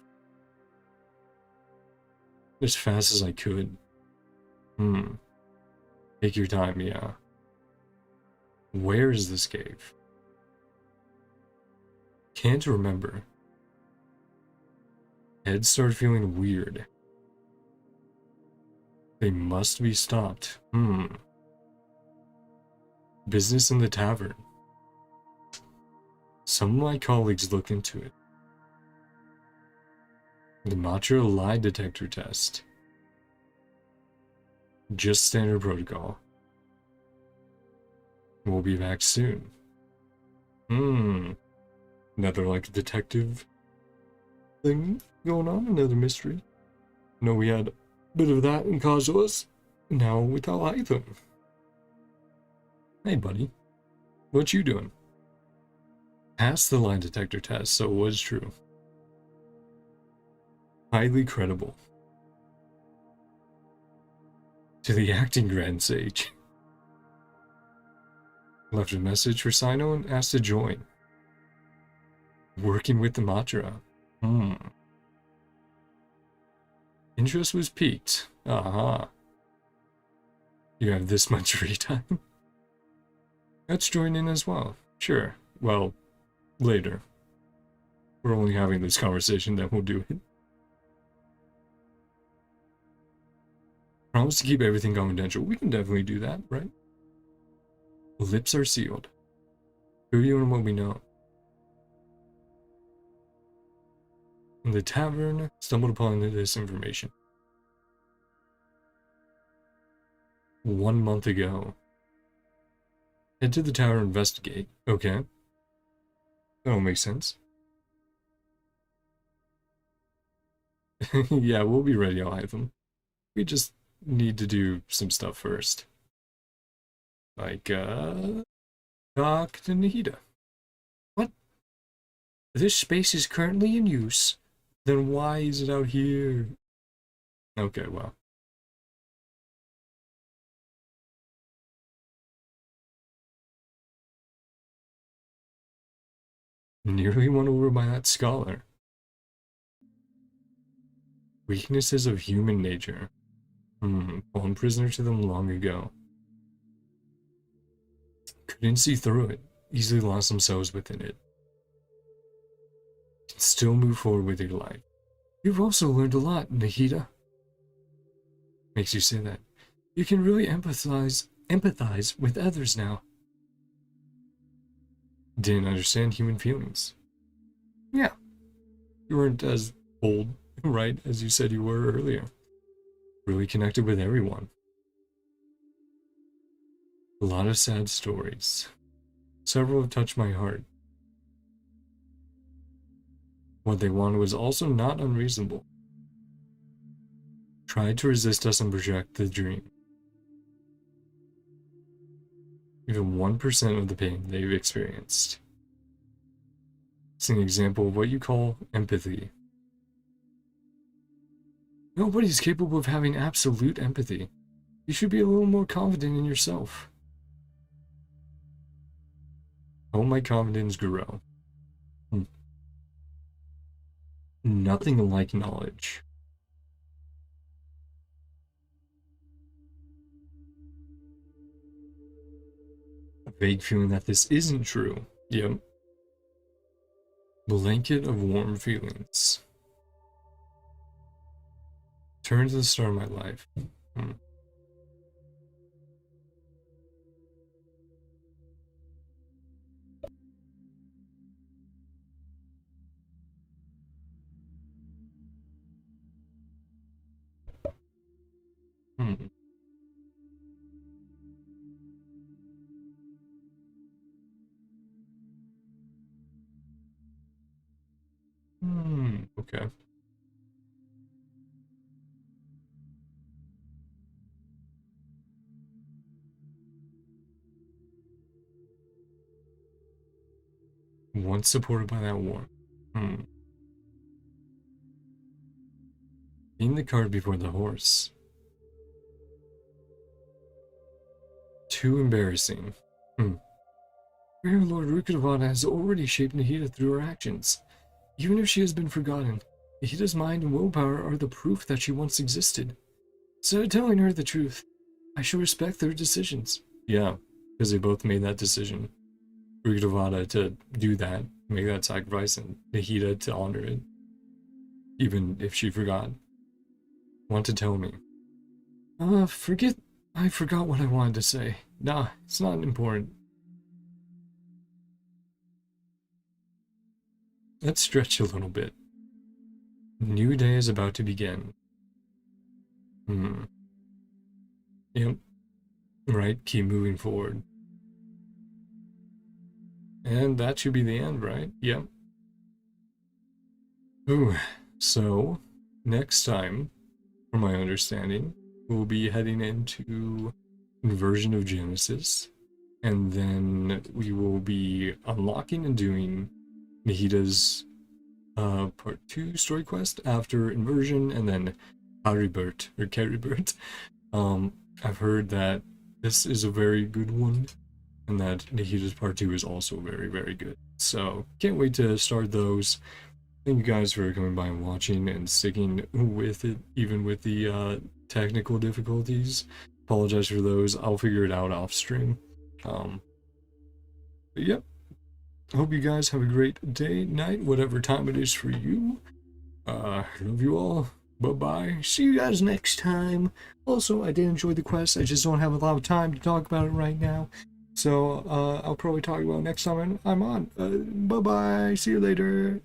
As fast as I could. Take your time, yeah. Where is this cave? Can't remember. Head started feeling weird. They must be stopped. Business in the tavern. Some of my colleagues looked into it. The Matra lie detector test. Just standard protocol. We'll be back soon. Another, like, detective thing going on, another mystery. No, we had a bit of that in Kazua's. Now with Alhaitham. Hey, buddy. What you doing? Passed the lie detector test, so it was true. Highly credible. To the acting Grand Sage. Left a message for Sino and asked to join. Working with the Matra. Interest was piqued. Aha. You have this much free time? Let's join in as well. Sure. Well, later. We're only having this conversation, then we'll do it. Promise to keep everything confidential. We can definitely do that, right? Lips are sealed. Who you and what we know. In the tavern, stumbled upon this information. 1 month ago. Head to the tower, investigate. Okay. That'll make sense. Yeah, we'll be ready, I'll hide them. We just need to do some stuff first. Like, talk to Nahida. What? This space is currently in use. Then why is it out here? Okay, well. Nearly won over by that scholar. Weaknesses of human nature. Fallen prisoner to them long ago. Couldn't see through it. Easily lost themselves within it. Can still move forward with your life. You've also learned a lot, Nahida. Makes you say that. You can really empathize with others now. Didn't understand human feelings. Yeah. You weren't as bold, right, as you said you were earlier. Really connected with everyone. A lot of sad stories. Several have touched my heart. What they wanted was also not unreasonable. Tried to resist us and project the dream. Even 1% of the pain they've experienced. It's an example of what you call empathy. Nobody's capable of having absolute empathy. You should be a little more confident in yourself. Oh, my confidence grow. Nothing like knowledge. A vague feeling that this isn't true. Yep. Blanket of warm feelings. Turn to the start of my life. Okay. Once supported by that warmth. Being the cart before the horse. Too embarrassing. Rare Lord Rukadavana has already shaped Nahida through her actions. Even if she has been forgotten, Nahida's mind and willpower are the proof that she once existed. Instead of telling her the truth, I shall respect their decisions. Yeah, because they both made that decision. Rukadavana to do that, make that sacrifice, and Nahida to honor it. Even if she forgot. Want to tell me? I forgot what I wanted to say. Nah, it's not important. Let's stretch a little bit. New day is about to begin. Yep. Right, keep moving forward. And that should be the end, right? Yep. Ooh, so, next time, from my understanding, we'll be heading into Inversion of Genesis, and then we will be unlocking and doing Nahida's part 2 story quest after Inversion, and then Caribert. I've heard that this is a very good one, and that Nahida's part 2 is also very, very good. So, can't wait to start those. Thank you guys for coming by and watching and sticking with it, even with the technical difficulties. Apologize for those. I'll figure it out off stream. But yep. I hope you guys have a great day, night, whatever time it is for you. Love you all. Bye-bye. See you guys next time. Also, I did enjoy the quest. I just don't have a lot of time to talk about it right now. So, I'll probably talk about it next time I'm on. Bye-bye. See you later.